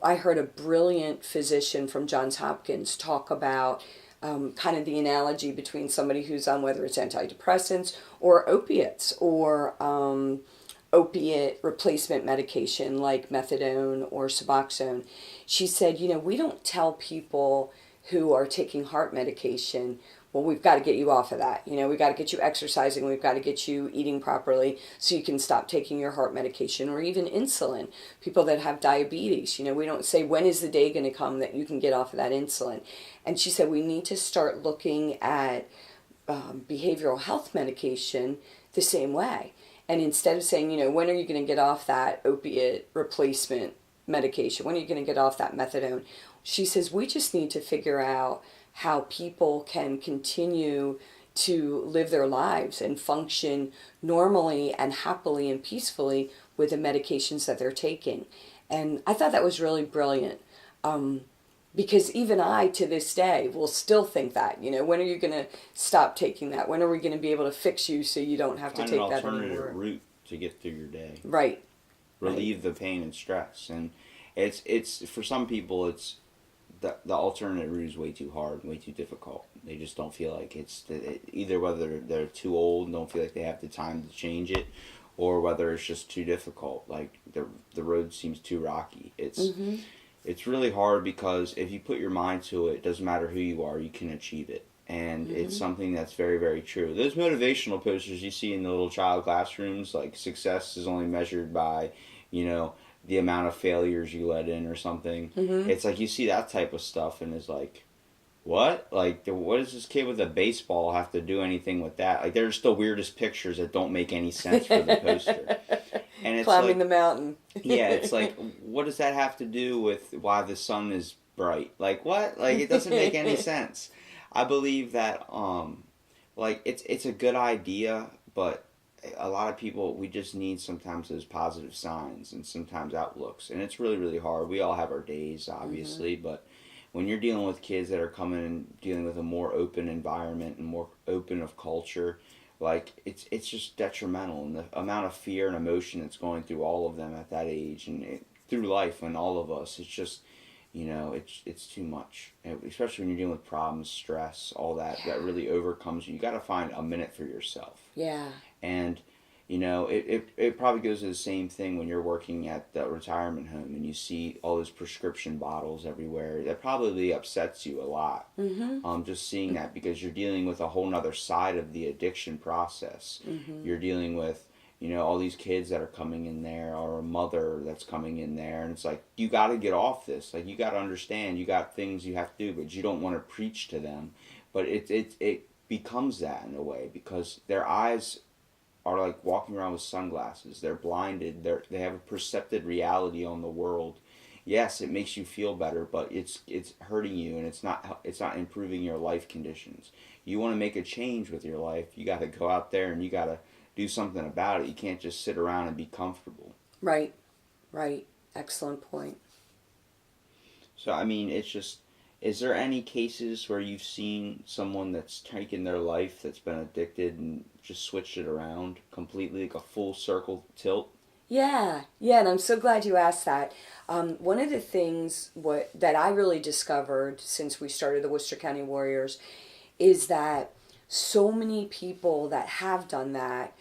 I heard a brilliant physician from Johns Hopkins talk about kind of the analogy between somebody who's on whether it's antidepressants or opiates or opiate replacement medication like methadone or Suboxone. She said, we don't tell people who are taking heart medication, well, we've got to get you off of that. We've got to get you exercising. We've got to get you eating properly so you can stop taking your heart medication or even insulin. People that have diabetes, we don't say, when is the day going to come that you can get off of that insulin? And she said, we need to start looking at behavioral health medication the same way. And instead of saying, when are you going to get off that opiate replacement medication? When are you going to get off that methadone? She says, we just need to figure out how people can continue to live their lives and function normally and happily and peacefully with the medications that they're taking. And I thought that was really brilliant, because even I, to this day, will still think that, when are you going to stop taking that? When are we going to be able to fix you so you don't have to take that anymore? Find an alternative route to get through your day. Right. Relieve the pain and stress. And it's for some people, it's the alternate route is way too hard, way too difficult. They just don't feel like either whether they're too old and don't feel like they have the time to change it, or whether it's just too difficult. Like the road seems too rocky. It's really hard, because if you put your mind to it, it doesn't matter who you are, you can achieve it. And it's something that's very, very true. Those motivational posters you see in the little child classrooms, like success is only measured by, the amount of failures you let in or something. It's like you see that type of stuff and it's like, what? Like, what does this kid with a baseball have to do anything with that? Like, they're just the weirdest pictures that don't make any sense for the poster. And it's climbing like, the mountain. Yeah, it's like, what does that have to do with why the sun is bright? Like, what? Like, it doesn't make any sense. I believe that, it's a good idea, but a lot of people, we just need sometimes those positive signs and sometimes outlooks. And it's really, really hard. We all have our days, obviously, but when you're dealing with kids that are coming and dealing with a more open environment and more open of culture, like, it's just detrimental. And the amount of fear and emotion that's going through all of them at that age and through life and all of us, it's just, it's too much. And especially when you're dealing with problems, stress, all that, that really overcomes you. You got to find a minute for yourself. Yeah. And, it probably goes to the same thing when you're working at the retirement home and you see all those prescription bottles everywhere. That probably upsets you a lot. Just seeing that, because you're dealing with a whole nother side of the addiction process. You're dealing with, all these kids that are coming in there, or a mother that's coming in there, and it's like, you got to get off this. Like, you got to understand, you got things you have to do, but you don't want to preach to them. But it becomes that in a way, because their eyes are like walking around with sunglasses. They're blinded. They have a percepted reality on the world. Yes, it makes you feel better, but it's hurting you, and it's not improving your life conditions. You want to make a change with your life, you got to go out there and you got to do something about it. You can't just sit around and be comfortable. Right. Excellent point. So, I mean, it's just, is there any cases where you've seen someone that's taken their life that's been addicted and just switched it around completely, like a full circle tilt? Yeah, and I'm so glad you asked that. One of the things that I really discovered since we started the Worcester County Warriors is that so many people that have done that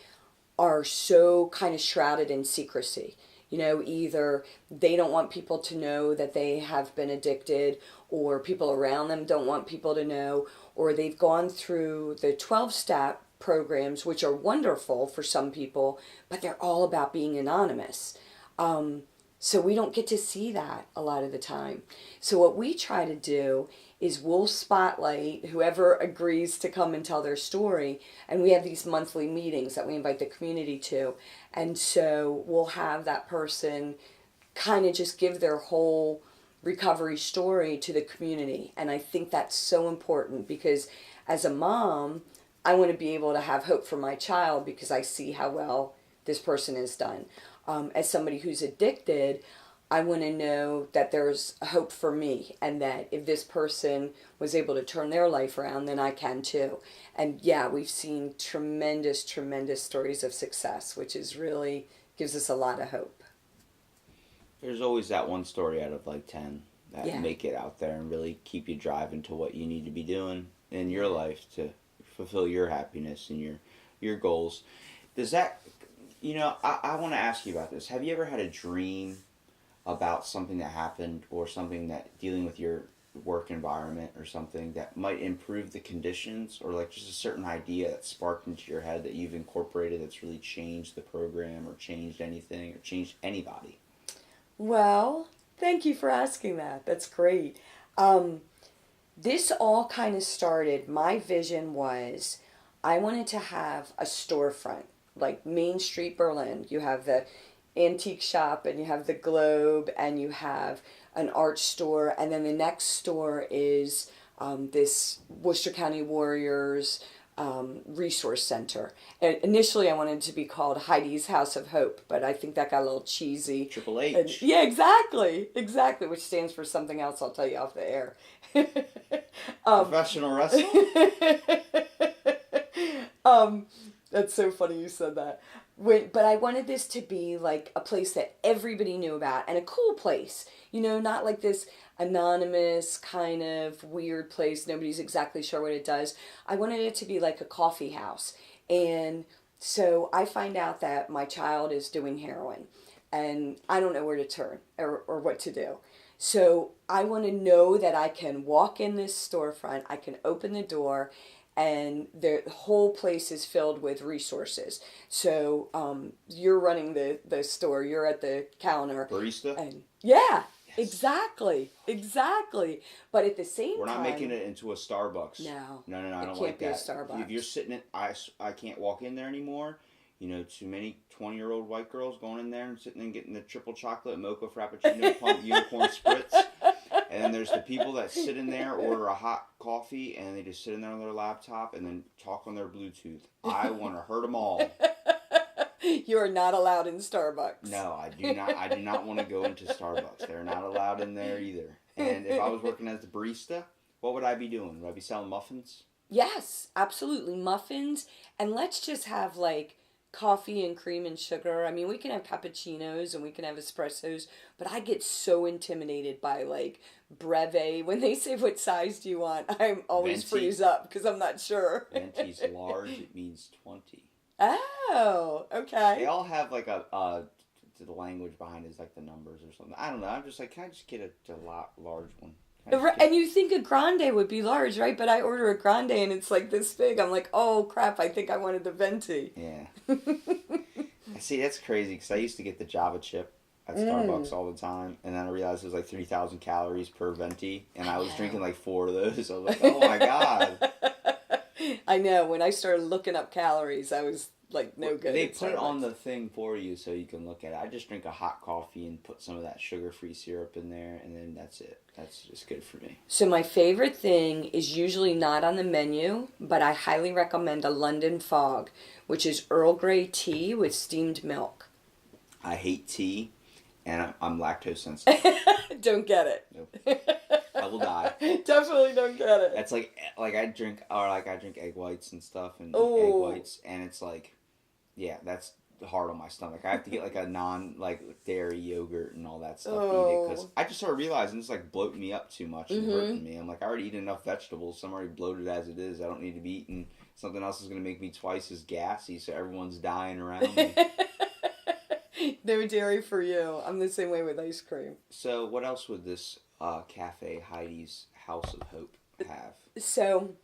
are so kind of shrouded in secrecy. You know, either they don't want people to know that they have been addicted, or people around them don't want people to know, or they've gone through the 12-step programs, which are wonderful for some people, but they're all about being anonymous. So we don't get to see that a lot of the time. So what we try to do is we'll spotlight whoever agrees to come and tell their story. And we have these monthly meetings that we invite the community to. And so we'll have that person kind of just give their whole recovery story to the community. And I think that's so important because as a mom, I want to be able to have hope for my child because I see how well this person has done. As somebody who's addicted, I want to know that there's hope for me and that if this person was able to turn their life around, then I can too. And yeah, we've seen tremendous, tremendous stories of success, which is really gives us a lot of hope. There's always that one story out of like 10 that Yeah. make it out there and really keep you driving to what you need to be doing in your life to fulfill your happiness and your goals. Does that, I want to ask you about this. Have you ever had a dream about something that happened or something that dealing with your work environment or something that might improve the conditions, or like just a certain idea that sparked into your head that you've incorporated that's really changed the program or changed anything or changed anybody? Well, thank you for asking that. That's great. This all kind of started, my vision was I wanted to have a storefront, like Main Street, Berlin. You have the antique shop and you have the Globe and you have an art store, and then the next store is this Worcester County Warriors resource center. And initially I wanted it to be called Heidi's House of Hope, but I think that got a little cheesy. Triple H. And, yeah, exactly, which stands for something else I'll tell you off the air. Professional wrestler? That's so funny you said that. But I wanted this to be like a place that everybody knew about and a cool place. You know, not like this anonymous kind of weird place. Nobody's exactly sure what it does. I wanted it to be like a coffee house. And so I find out that my child is doing heroin and I don't know where to turn or what to do. So I want to know that I can walk in this storefront, I can open the door, and the whole place is filled with resources. So you're running the store, you're at the counter. Barista? And yeah, Yes. exactly. But at the same We're time... not making it into a Starbucks. No, I don't can't like be a that. Starbucks. If you're sitting in, I can't walk in there anymore. You know, too many 20-year-old white girls going in there and sitting and getting the triple chocolate mocha frappuccino pump unicorn spritz. And then there's the people that sit in there, order a hot coffee, and they just sit in there on their laptop and then talk on their Bluetooth. I want to hurt them all. You are not allowed in Starbucks. No, I do not. I do not want to go into Starbucks. They're not allowed in there either. And if I was working as the barista, what would I be doing? Would I be selling muffins? Yes, absolutely. Muffins. And let's just have like coffee and cream and sugar. I mean, we can have cappuccinos and we can have espressos, but I get so intimidated by like breve. When they say what size do you want, I'm always Venti. freeze up because I'm not sure. Venti's large, it means 20. Oh, okay. They all have like the language behind it is like the numbers or something. I don't know. I'm just like, can I just get a large one? And you think a grande would be large, right? But I order a grande and it's like this big. I'm like, oh crap, I think I wanted the venti. Yeah. See, that's crazy because I used to get the Java chip at Starbucks all the time, and then I realized it was like 3,000 calories per venti, and I was drinking like 4 of those. I was like, oh my god. I know. When I started looking up calories, I was like, no good. They at put it on Starbucks. the thing for you so you can look at it. I just drink a hot coffee and put some of that sugar-free syrup in there, and then that's it. That's just good for me. So my favorite thing is usually not on the menu, but I highly recommend a London Fog, which is Earl Grey tea with steamed milk. I hate tea, and I'm lactose sensitive. Don't get it. Nope. I will die. Definitely don't get it. That's like I drink egg whites and stuff and eat Oh. egg whites, and it's like, yeah, that's hard on my stomach. I have to get like a non like dairy yogurt and all that stuff to eat it, because I just started realizing it's like bloating me up too much and hurting me. I'm like, I already eat enough vegetables, so I'm already bloated as it is. I don't need to be eating something else is going to make me twice as gassy, so everyone's dying around me. No dairy for you. I'm the same way with ice cream. So what else would this cafe, Heidi's House of Hope, have? So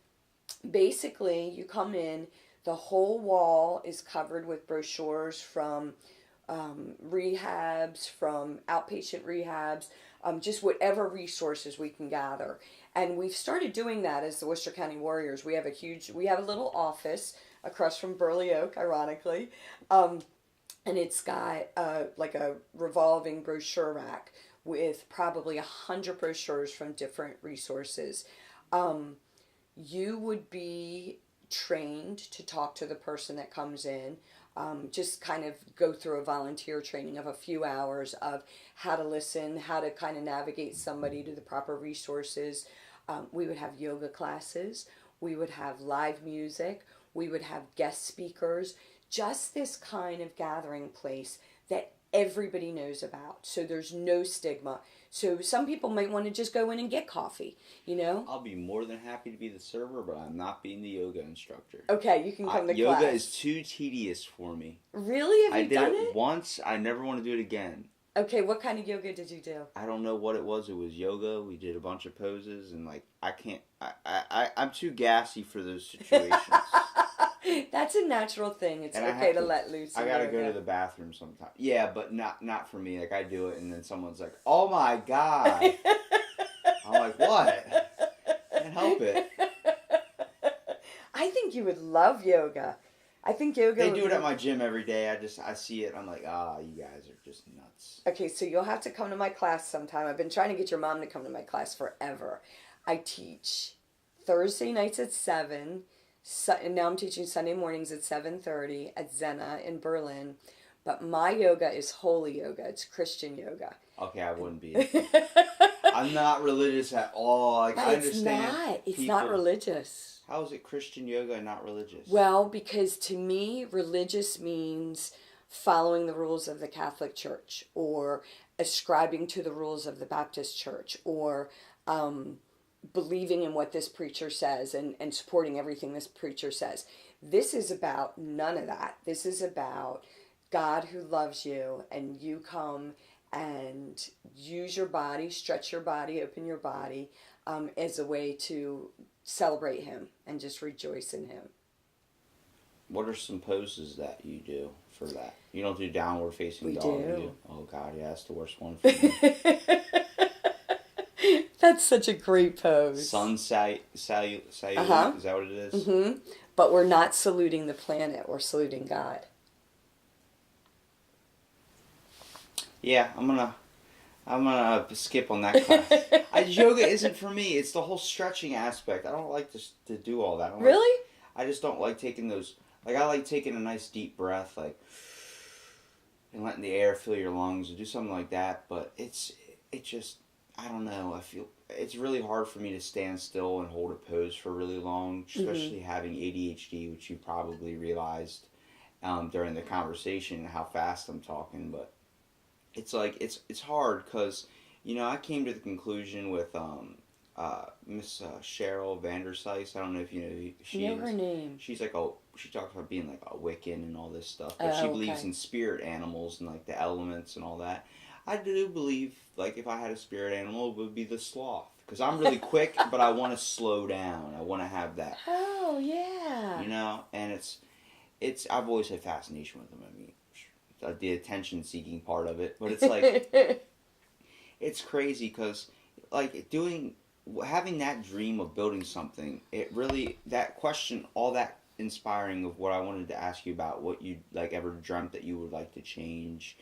basically, you come in, the whole wall is covered with brochures from rehabs, from outpatient rehabs, just whatever resources we can gather. And we've started doing that as the Worcester County Warriors. We have a little office across from Burley Oak, ironically. And it's got like a revolving brochure rack with probably 100 brochures from different resources. You would be trained to talk to the person that comes in, just kind of go through a volunteer training of a few hours of how to listen, how to kind of navigate somebody to the proper resources. We would have yoga classes, we would have live music, we would have guest speakers, just this kind of gathering place that everybody knows about. So there's no stigma. So some people might want to just go in and get coffee, you know? I'll be more than happy to be the server, but I'm not being the yoga instructor. Okay, you can come to yoga class. Yoga is too tedious for me. Really? Have you done it? I did it once. I never want to do it again. Okay, what kind of yoga did you do? I don't know what it was. It was yoga. We did a bunch of poses, and like I'm too gassy for those situations. That's a natural thing. It's okay to let loose. I gotta go to the bathroom sometime. Yeah, but not for me. Like I do it, and then someone's like, "Oh my god!" I'm like, "What?" Can't help it. I think you would love yoga. I think yoga. They do it at my gym every day. I see it. I'm like, you guys are just nuts. Okay, so you'll have to come to my class sometime. I've been trying to get your mom to come to my class forever. I teach Thursday nights at 7. And now I'm teaching Sunday mornings at 7:30 at Zena in Berlin. But my yoga is holy yoga. It's Christian yoga. Okay, I wouldn't be. I'm not religious at all. Like, I understand. It's not religious. How is it Christian yoga and not religious? Well, because to me, religious means following the rules of the Catholic Church, or ascribing to the rules of the Baptist Church, or believing in what this preacher says and supporting everything this preacher says. This is about none of that. This is about God who loves you, and you come and use your body, stretch your body, open your body as a way to celebrate him and just rejoice in him. What are some poses that you do for that? You don't do downward facing dog, do you? Oh God, yeah, that's the worst one for me. That's such a great pose. Sun salute, is that what it is? Mm-hmm. But we're not saluting the planet, we're saluting God. Yeah, I'm gonna skip on that class. Yoga isn't for me. It's the whole stretching aspect. I don't like to do all that. Really? I just don't like taking those. Like, I like taking a nice deep breath, like, and letting the air fill your lungs, or do something like that. But it just, I don't know. I feel it's really hard for me to stand still and hold a pose for really long, especially having ADHD, which you probably realized during the conversation how fast I'm talking. But it's like it's hard because, you know, I came to the conclusion with Miss Cheryl Vandersice. I don't know if you know who she is. Know her name. She's like she talks about being like a Wiccan and all this stuff, but she believes in spirit animals and like the elements and all that. I do believe, like, if I had a spirit animal, it would be the sloth. Because I'm really quick, but I want to slow down. I want to have that. Oh, yeah. You know? And I've always had fascination with them. I mean, the attention-seeking part of it. But it's like, it's crazy because, like, having that dream of building something, it really, that question, all that inspiring of what I wanted to ask you about, what you, like, ever dreamt that you would like to change.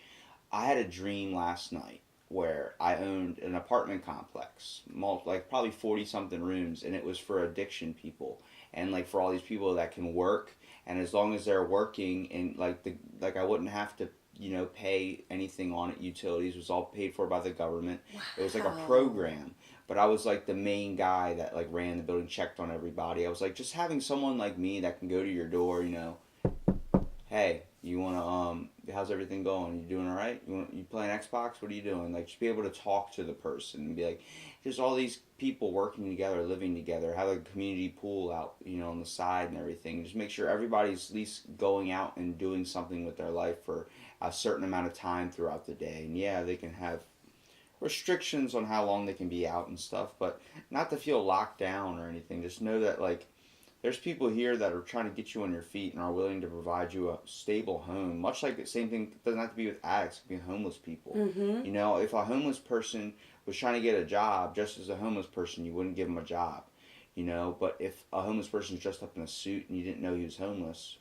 I had a dream last night where I owned an apartment complex, like probably 40-something rooms, and it was for addiction people, and like for all these people that can work, and as long as they're working, and like I wouldn't have to pay anything on it. Utilities was all paid for by the government. Wow. It was like a program. But I was like the main guy that like ran the building, checked on everybody. I was like, just having someone like me that can go to your door, hey, you wanna how's everything going? You doing all right? You playing Xbox? What are you doing? Like, just be able to talk to the person and be like, just all these people working together, living together, have a community pool out, on the side and everything. Just make sure everybody's at least going out and doing something with their life for a certain amount of time throughout the day. And yeah, they can have restrictions on how long they can be out and stuff, but not to feel locked down or anything. Just know that like there's people here that are trying to get you on your feet and are willing to provide you a stable home. Much like the same thing, it doesn't have to be with addicts, it can be homeless people. Mm-hmm. If a homeless person was trying to get a job, just as a homeless person, you wouldn't give them a job. But if a homeless person is dressed up in a suit and you didn't know he was homeless,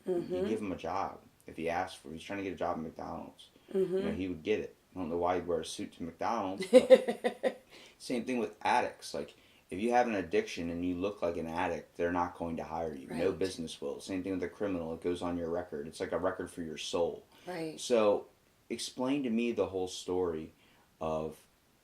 you give him a job. If he asked for it, he's trying to get a job at McDonald's. He would get it. I don't know why he'd wear a suit to McDonald's. But same thing with addicts. Like, if you have an addiction and you look like an addict, they're not going to hire you. Right. No business will. Same thing with a criminal. It goes on your record. It's like a record for your soul. Right. So, explain to me the whole story of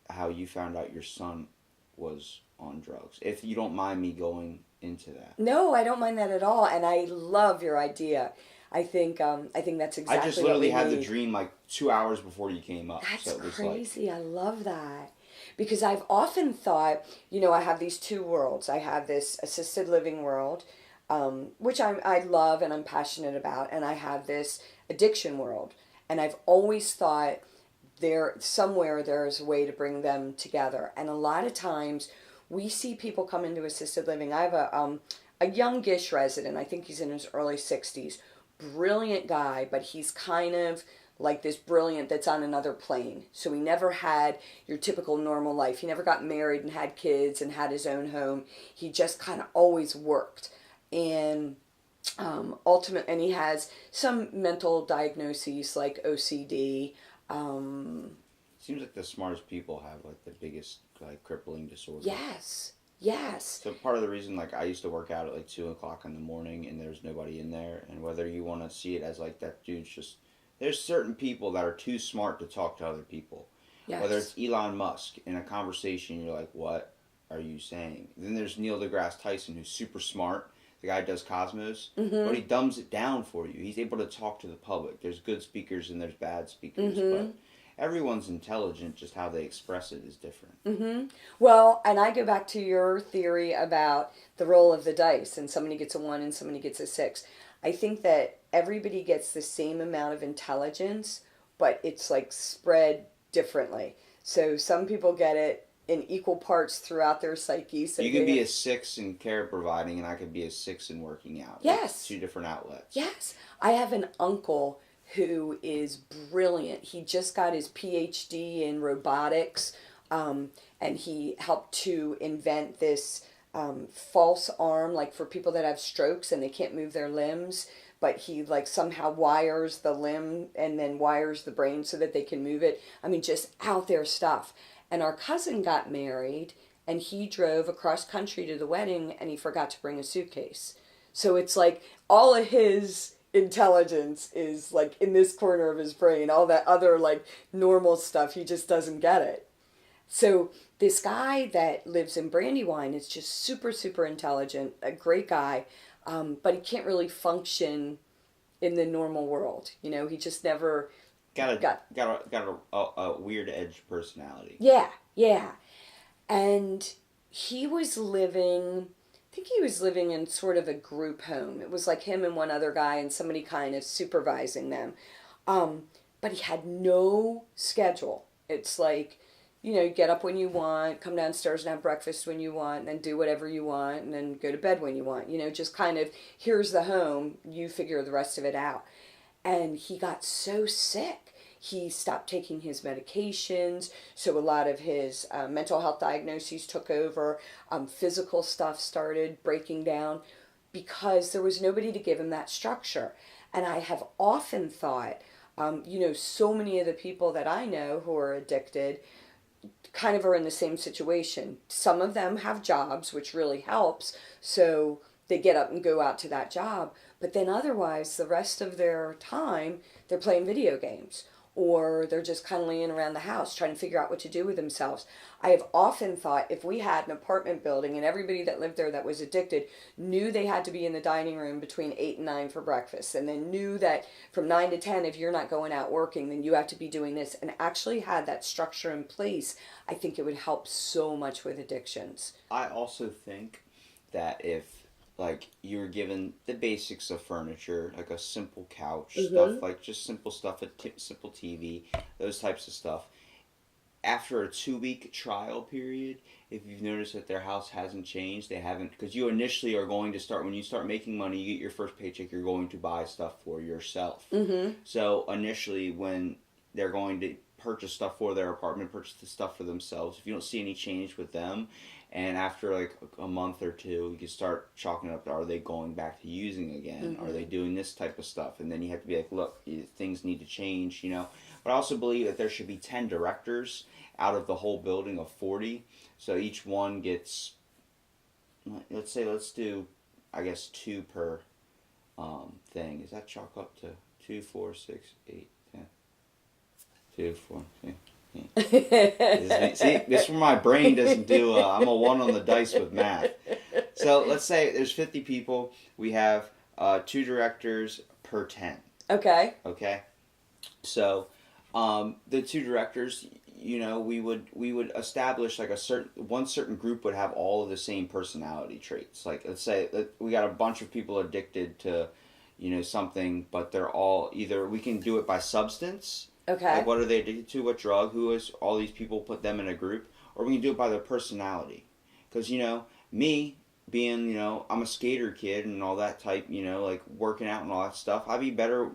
how you found out your son was on drugs. If you don't mind me going into that. No, I don't mind that at all. And I love your idea. I think that's exactly. I just literally had the dream like 2 hours before you came up. That's so it was crazy. I love that. Because I've often thought, I have these two worlds. I have this assisted living world, which I love and I'm passionate about, and I have this addiction world. And I've always thought there's a way to bring them together. And a lot of times we see people come into assisted living. I have a youngish resident. I think he's in his early 60s. Brilliant guy, but he's kind of like this brilliant that's on another plane. So he never had your typical normal life. He never got married and had kids and had his own home. He just kind of always worked. And and he has some mental diagnoses like OCD. Seems like the smartest people have like the biggest like crippling disorder. Yes. So part of the reason, like, I used to work out at like 2 o'clock in the morning and there's nobody in there, and whether you want to see it as like that dude's just, there's certain people that are too smart to talk to other people. Yes. Whether it's Elon Musk in a conversation, you're like, what are you saying? Then there's Neil deGrasse Tyson, who's super smart. The guy does Cosmos, but he dumbs it down for you. He's able to talk to the public. There's good speakers and there's bad speakers, but everyone's intelligent, just how they express it is different. Well, and I go back to your theory about the roll of the dice, and somebody gets a 1 and somebody gets a 6. I think that everybody gets the same amount of intelligence, but it's like spread differently. So some people get it in equal parts throughout their psyche. So you could be a 6 in care providing, and I could be a 6 in working out. Yes. Like 2 different outlets. Yes. I have an uncle who is brilliant. He just got his PhD in robotics, and he helped to invent this false arm, like for people that have strokes and they can't move their limbs, but he like somehow wires the limb and then wires the brain so that they can move it. I mean, just out there stuff. And our cousin got married, and he drove across country to the wedding, and he forgot to bring a suitcase. So it's like all of his intelligence is like in this corner of his brain. All that other like normal stuff, he just doesn't get it. So this guy that lives in Brandywine is just super, super intelligent, a great guy, but he can't really function in the normal world. He just never got a weird edge personality. Yeah. And he was living in sort of a group home. It was like him and one other guy and somebody kind of supervising them. But he had no schedule. It's like, you get up when you want, come downstairs and have breakfast when you want, and then do whatever you want, and then go to bed when you want. Just kind of, here's the home, you figure the rest of it out. And he got so sick. He stopped taking his medications, so a lot of his mental health diagnoses took over. Physical stuff started breaking down because there was nobody to give him that structure. And I have often thought, so many of the people that I know who are addicted kind of are in the same situation. Some of them have jobs, which really helps. So they get up and go out to that job, but then otherwise the rest of their time they're playing video games, or they're just kind of laying around the house trying to figure out what to do with themselves. I have often thought if we had an apartment building and everybody that lived there that was addicted knew they had to be in the dining room between 8 and 9 for breakfast, and then knew that from 9 to 10, if you're not going out working, then you have to be doing this, and actually had that structure in place, I think it would help so much with addictions. I also think that if like you were given the basics of furniture, like a simple couch, stuff like just simple stuff, simple TV, those types of stuff. After a 2-week trial period, if you've noticed that their house hasn't changed, they haven't, because you initially are going to start, when you start making money, you get your first paycheck, you're going to buy stuff for yourself. So initially, when they're going to purchase stuff for their apartment, purchase the stuff for themselves, if you don't see any change with them, and after like a month or two, you can start chalking up, are they going back to using again? Are they doing this type of stuff? And then you have to be like, look, things need to change, you know. But I also believe that there should be 10 directors out of the whole building of 40. So each one gets, let's do, I guess, 2 per thing. Is that chalk up to 2, 4, 6, 8, 10? 2, 4, 6. See, this is where my brain doesn't do. I'm a 1 on the dice with math. So let's say there's 50 people. We have 2 directors per 10. Okay. Okay. So the 2 directors, you know, we would establish like one certain group would have all of the same personality traits. Like let's say that we got a bunch of people addicted to, you know, something, but they're all either, we can do it by substance. Okay. Like what are they addicted to? What drug? Who is all these people? Put them in a group, or we can do it by their personality. Because you know, me being, you know, I'm a skater kid and all that type, you know, like working out and all that stuff. I'd be better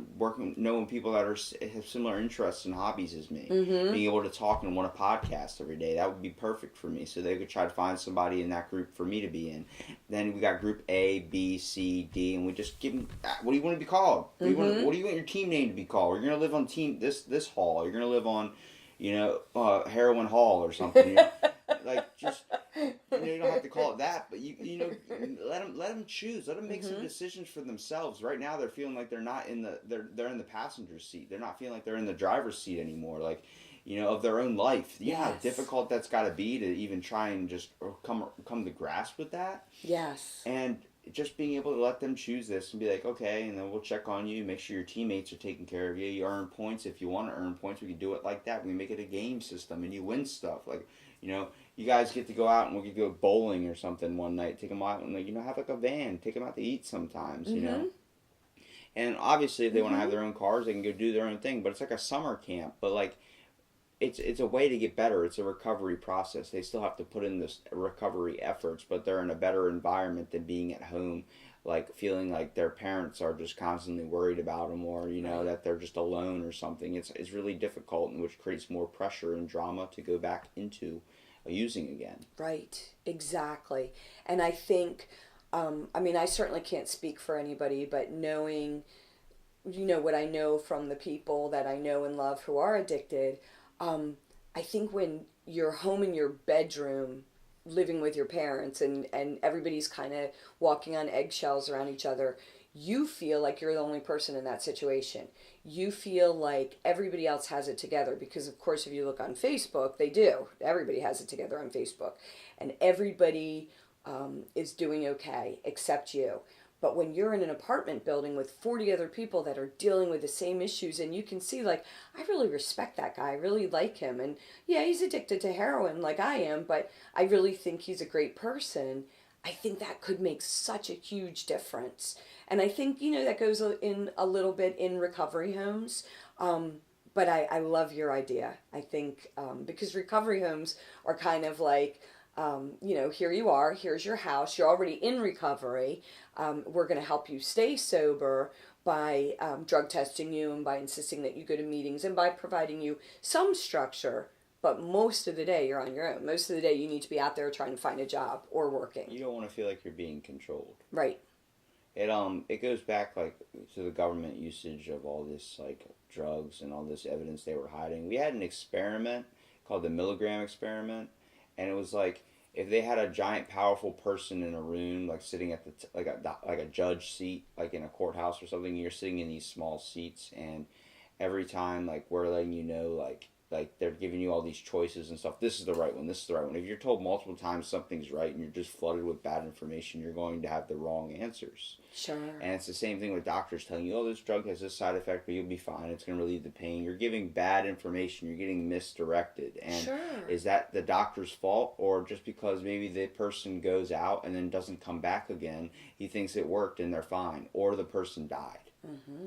knowing people that have similar interests and hobbies as me. Being able to talk and want a podcast every day, that would be perfect for me. So they could try to find somebody in that group for me to be in. Then we got group A, B, C, D, and we just give them, what do you want to be called? What do you want your team name to be called? You're going to live on team this hall. You're going to live on, you know, heroin hall or something. You know? Like just, you know, you don't have to call it that, but you know, let them choose. Let them make some decisions for themselves. Right now, they're feeling like they're not in they're in the passenger seat. They're not feeling like they're in the driver's seat anymore. Like, you know, of their own life. You know how difficult that's got to be to even try and just come to grasp with that. Yes. And just being able to let them choose this and be like, okay, and then we'll check on you, make sure your teammates are taking care of you. You earn points if you want to earn points. We can do it like that. We can make it a game system, and you win stuff. Like, you know, you guys get to go out and we could go bowling or something one night. Take them out and, like, you know, have like a van. Take them out to eat sometimes, you know. And obviously, if they want to have their own cars, they can go do their own thing. But it's like a summer camp. But like, it's a way to get better. It's a recovery process. They still have to put in this recovery efforts, but they're in a better environment than being at home, like feeling like their parents are just constantly worried about them, or you know that they're just alone or something. It's really difficult, and which creates more pressure and drama to go back into using again. Right. Exactly. And I think, I mean, I certainly can't speak for anybody, but knowing, you know, what I know from the people that I know and love who are addicted. I think when you're home in your bedroom living with your parents and everybody's kind of walking on eggshells around each other, you feel like you're the only person in that situation. You feel like everybody else has it together because, of course, if you look on Facebook, they do. Everybody has it together on Facebook. And everybody is doing okay except you. But when you're in an apartment building with 40 other people that are dealing with the same issues, and you can see, like, I really respect that guy. I really like him. And yeah, he's addicted to heroin like I am, but I really think he's a great person. I think that could make such a huge difference. And I think, you know, that goes in a little bit in recovery homes. But I love your idea. I think because recovery homes are kind of like, you know, here you are, here's your house, you're already in recovery. We're going to help you stay sober by drug testing you and by insisting that you go to meetings and by providing you some structure. But most of the day you're on your own. Most of the day you need to be out there trying to find a job or working. You don't want to feel like you're being controlled. Right. It goes back like to the government usage of all this like drugs and all this evidence they were hiding. We had an experiment called the milligram experiment, and it was like if they had a giant, powerful person in a room, like sitting at the like a judge seat, like in a courthouse or something, you're sitting in these small seats, and every time, like, we're letting you know, like they're giving you all these choices and stuff. This is the right one. This is the right one. If you're told multiple times something's right and you're just flooded with bad information, you're going to have the wrong answers. Sure. And it's the same thing with doctors telling you, oh, this drug has this side effect, but you'll be fine. It's going to relieve the pain. You're giving bad information. You're getting misdirected. And Sure. is that the doctor's fault, or just because maybe the person goes out and then doesn't come back again, he thinks it worked and they're fine, or the person died? Mm-hmm.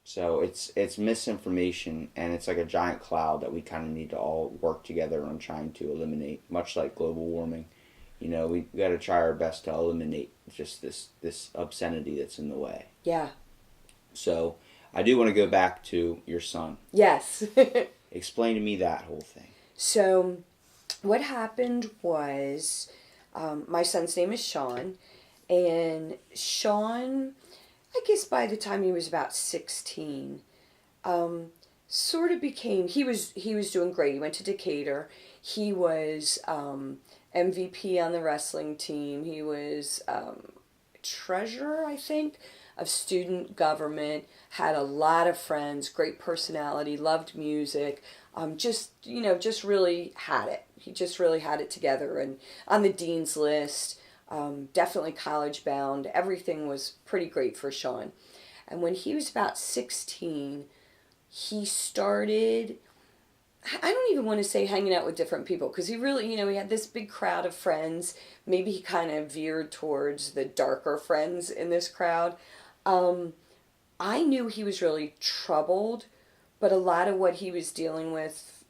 So it's misinformation, and it's like a giant cloud that we kind of need to all work together on trying to eliminate, much like global warming. You know, we got to try our best to eliminate just this obscenity that's in the way. Yeah. So I do want to go back to your son. Yes. Explain to me that whole thing. So what happened was, my son's name is Sean, and Sean, I guess by the time he was about 16, sort of became, he was doing great. He went to Decatur. He was MVP on the wrestling team. He was treasurer, I think, of student government, had a lot of friends, great personality, loved music, just really had it. He just really had it together, and on the dean's list. Definitely college bound. Everything was pretty great for Sean. And when he was about 16, he started, I don't even want to say hanging out with different people, because he really, he had this big crowd of friends. Maybe he kind of veered towards the darker friends in this crowd. I knew he was really troubled, but a lot of what he was dealing with,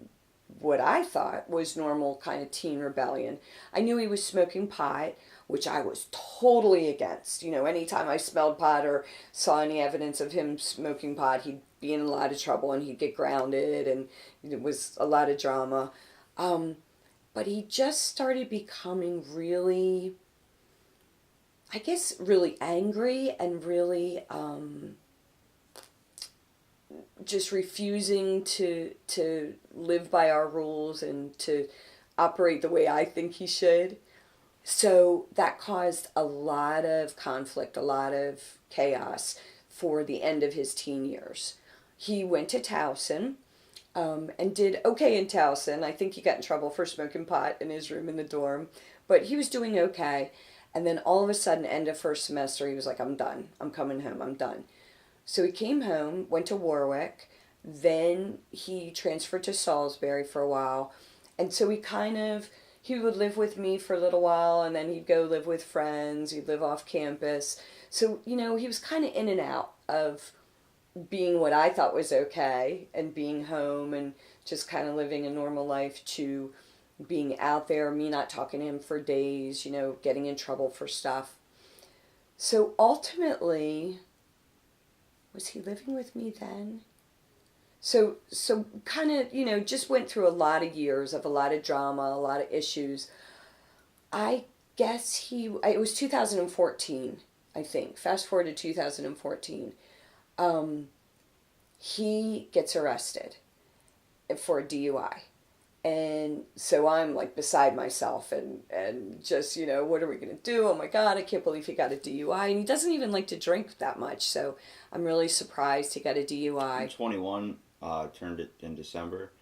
what I thought was normal kind of teen rebellion. I knew he was smoking pot, which I was totally against. Anytime I smelled pot or saw any evidence of him smoking pot, he'd be in a lot of trouble and he'd get grounded, and it was a lot of drama. But he just started becoming really, I guess, really angry and really just refusing to live by our rules and to operate the way I think he should. So that caused a lot of conflict, a lot of chaos for the end of his teen years. He went to Towson and did okay in Towson. I think he got in trouble for smoking pot in his room in the dorm, but he was doing okay. And then all of a sudden, end of first semester, he was like, I'm done. I'm coming home. I'm done. So he came home, went to Warwick. Then he transferred to Salisbury for a while. And so he would live with me for a little while, and then he'd go live with friends. He'd live off campus. So, he was kind of in and out of being what I thought was okay and being home and just kind of living a normal life to being out there, me not talking to him for days, getting in trouble for stuff. So ultimately, was he living with me then? So kind of, just went through a lot of years of a lot of drama, a lot of issues. I guess it was 2014, I think. Fast forward to 2014. He gets arrested for a DUI. And so I'm like beside myself and just, what are we going to do? Oh my God, I can't believe he got a DUI. And he doesn't even like to drink that much. So I'm really surprised he got a DUI. I'm 21, turned it in December,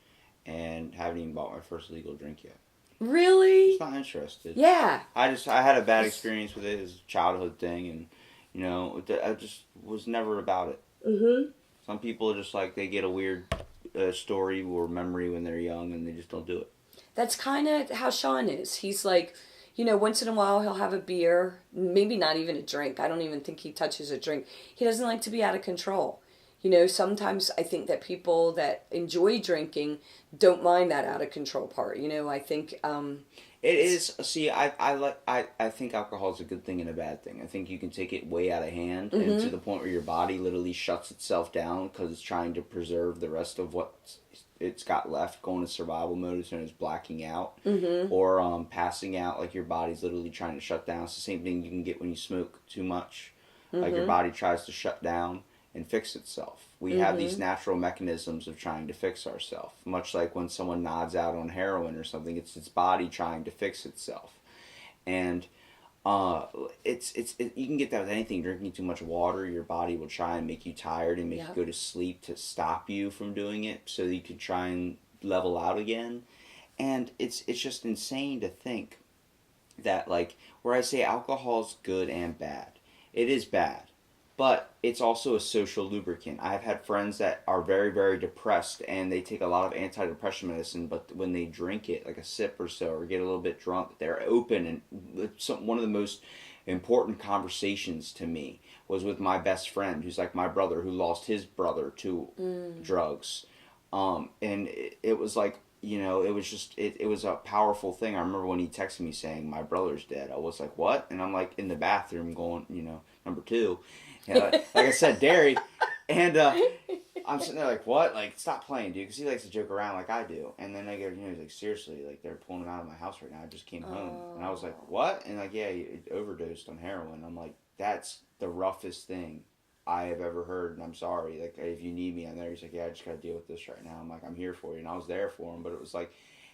and haven't even bought my first legal drink yet. Really? Just not interested. Yeah. I had a bad experience with it. It was a childhood thing, and, I just was never about it. Mm-hmm. Some people are just like, they get a weird story or memory when they're young, and they just don't do it. That's kind of how Sean is. He's like, once in a while he'll have a beer, maybe not even a drink. I don't even think he touches a drink. He doesn't like to be out of control. Sometimes I think that people that enjoy drinking don't mind that out of control part. I think it is. See, I think alcohol is a good thing and a bad thing. I think you can take it way out of hand, mm-hmm. and to the point where your body literally shuts itself down because it's trying to preserve the rest of what it's got left. Going to survival mode is known as blacking out, mm-hmm. or passing out. Like your body's literally trying to shut down. It's the same thing you can get when you smoke too much. Mm-hmm. Like your body tries to shut down. and fix itself. We have these natural mechanisms of trying to fix ourselves, much like when someone nods out on heroin or something. It's its body trying to fix itself, and you can get that with anything. Drinking too much water, your body will try and make you tired and make you go to sleep to stop you from doing it, so that you can try and level out again. And it's just insane to think that, like, where I say alcohol's good and bad, it is bad, but it's also a social lubricant. I've had friends that are very, very depressed and they take a lot of antidepressant medicine, but when they drink it, like a sip or so, or get a little bit drunk, they're open. And one of the most important conversations to me was with my best friend, who's like my brother, who lost his brother to drugs. And it was like, it was just, it was a powerful thing. I remember when he texted me saying, my brother's dead. I was like, what? And I'm like in the bathroom going, number two. Like I said, dairy. And I'm sitting there like, what? Like, stop playing, dude. Because he likes to joke around like I do. And then I go, he's like, seriously, like, they're pulling him out of my house right now. I just came home. And I was like, what? And like, yeah, he overdosed on heroin. I'm like, that's the roughest thing I have ever heard, and I'm sorry. Like, if you need me, I'm there. He's like, yeah, I just got to deal with this right now. I'm like, I'm here for you. And I was there for him, but it was like,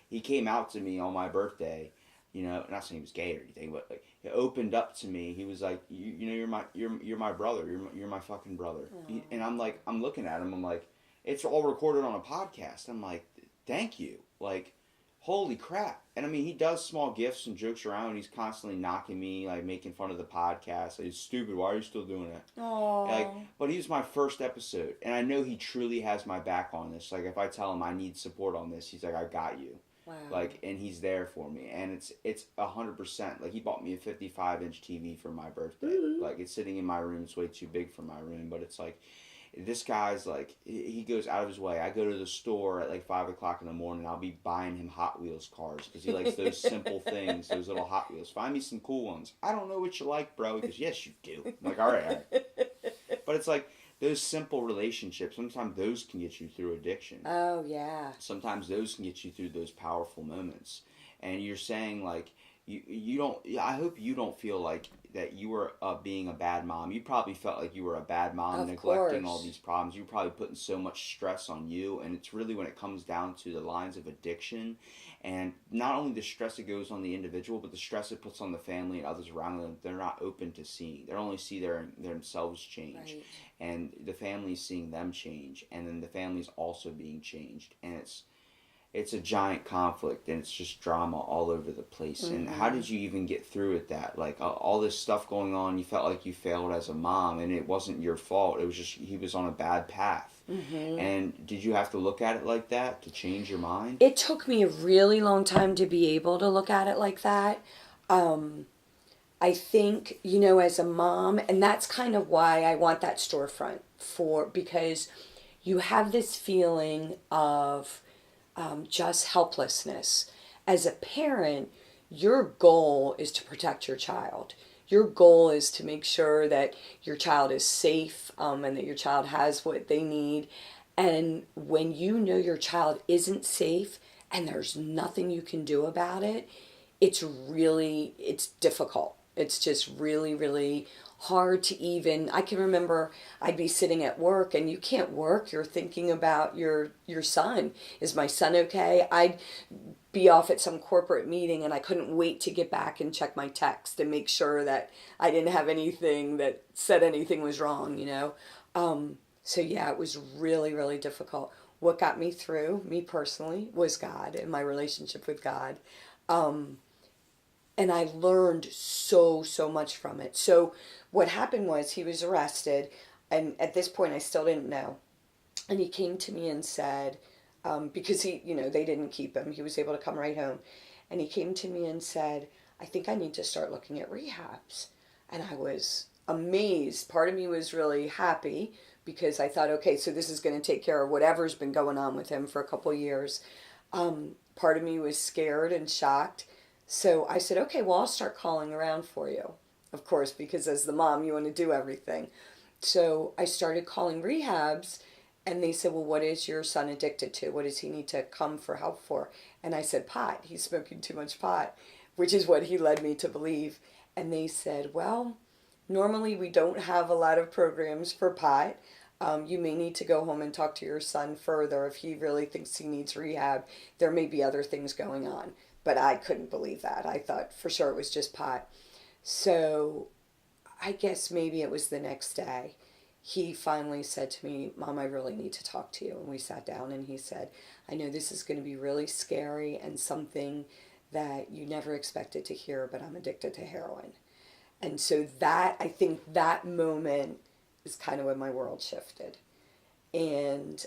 he came out to me on my birthday, not saying he was gay or anything, but like, he opened up to me. He was like, you're my brother. You're my fucking brother. And I'm like, I'm looking at him. I'm like, it's all recorded on a podcast. I'm like, thank you. Like, holy crap. And I mean, he does small gifts and jokes around. He's constantly knocking me, like making fun of the podcast. Like, it's stupid. Why are you still doing it? Like, but he was my first episode. And I know he truly has my back on this. Like, if I tell him I need support on this, he's like, I got you. Wow. Like, and he's there for me. And it's 100%. Like, he bought me a 55-inch TV for my birthday. Like, it's sitting in my room. It's way too big for my room. But it's like, this guy's like, he goes out of his way. I go to the store at like 5 o'clock in the morning. I'll be buying him Hot Wheels cars because he likes those simple things, those little Hot Wheels. Find me some cool ones. I don't know what you like, bro. He goes, yes, you do. I'm like, all right. But it's like those simple relationships. Sometimes those can get you through addiction. Oh, yeah. Sometimes those can get you through those powerful moments. And you're saying, like, you don't, I hope you don't feel like that you were being a bad mom. You probably felt like you were a bad mom, of neglecting course. all these problems. You're probably putting so much stress on you. And it's really when it comes down to the lines of addiction, and not only the stress it goes on the individual, but the stress it puts on the family and others around them, they're not open to seeing. They only see themselves change. Right. And the family's seeing them change. And then the family's also being changed. And it's a giant conflict, and it's just drama all over the place. And how did you even get through it? That, like, all this stuff going on, you felt like you failed as a mom, and it wasn't your fault. It was just he was on a bad path. And did you have to look at it like that to change your mind? It took me a really long time to be able to look at it like that. I think, as a mom, and that's kind of why I want that storefront because you have this feeling of just helplessness. As a parent, your goal is to protect your child. Your goal is to make sure that your child is safe and that your child has what they need. And when you know your child isn't safe and there's nothing you can do about it, it's difficult. It's just really, really hard to even, I can remember I'd be sitting at work and you can't work. You're thinking about your son. Is my son okay? I'd be off at some corporate meeting and I couldn't wait to get back and check my text and make sure that I didn't have anything that said anything was wrong, So yeah, it was really, really difficult. What got me through, me personally, was God and my relationship with God. And I learned so much from it. So what happened was he was arrested, and at this point I still didn't know. And he came to me and said, because they didn't keep him. He was able to come right home. And he came to me and said, I think I need to start looking at rehabs. And I was amazed. Part of me was really happy because I thought, okay, so this is going to take care of whatever's been going on with him for a couple of years. Part of me was scared and shocked. So I said, okay, well, I'll start calling around for you. Of course, because as the mom, you want to do everything. So I started calling rehabs, and they said, well, what is your son addicted to? What does he need to come for help for? And I said, pot. He's smoking too much pot, which is what he led me to believe. And they said, well, normally we don't have a lot of programs for pot. You may need to go home and talk to your son further if he really thinks he needs rehab. There may be other things going on. But I couldn't believe that. I thought for sure it was just pot. So I guess maybe it was the next day. He finally said to me, Mom, I really need to talk to you. And we sat down and he said, I know this is going to be really scary and something that you never expected to hear, but I'm addicted to heroin. And so that, I think that moment is kind of when my world shifted. And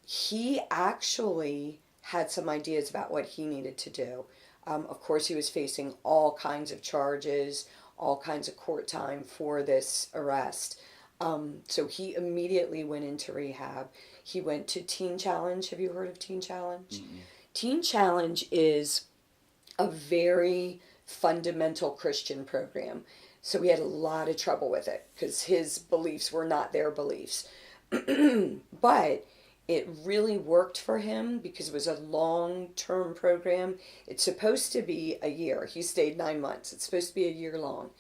he actually had some ideas about what he needed to do. Of course, he was facing all kinds of charges, all kinds of court time for this arrest. So he immediately went into rehab. He went to Teen Challenge. Have you heard of Teen Challenge? Mm-hmm. Teen Challenge is a very fundamental Christian program. So we had a lot of trouble with it because his beliefs were not their beliefs. But it really worked for him because it was a long-term program. It's supposed to be a year. He stayed 9 months. It's supposed to be a year long.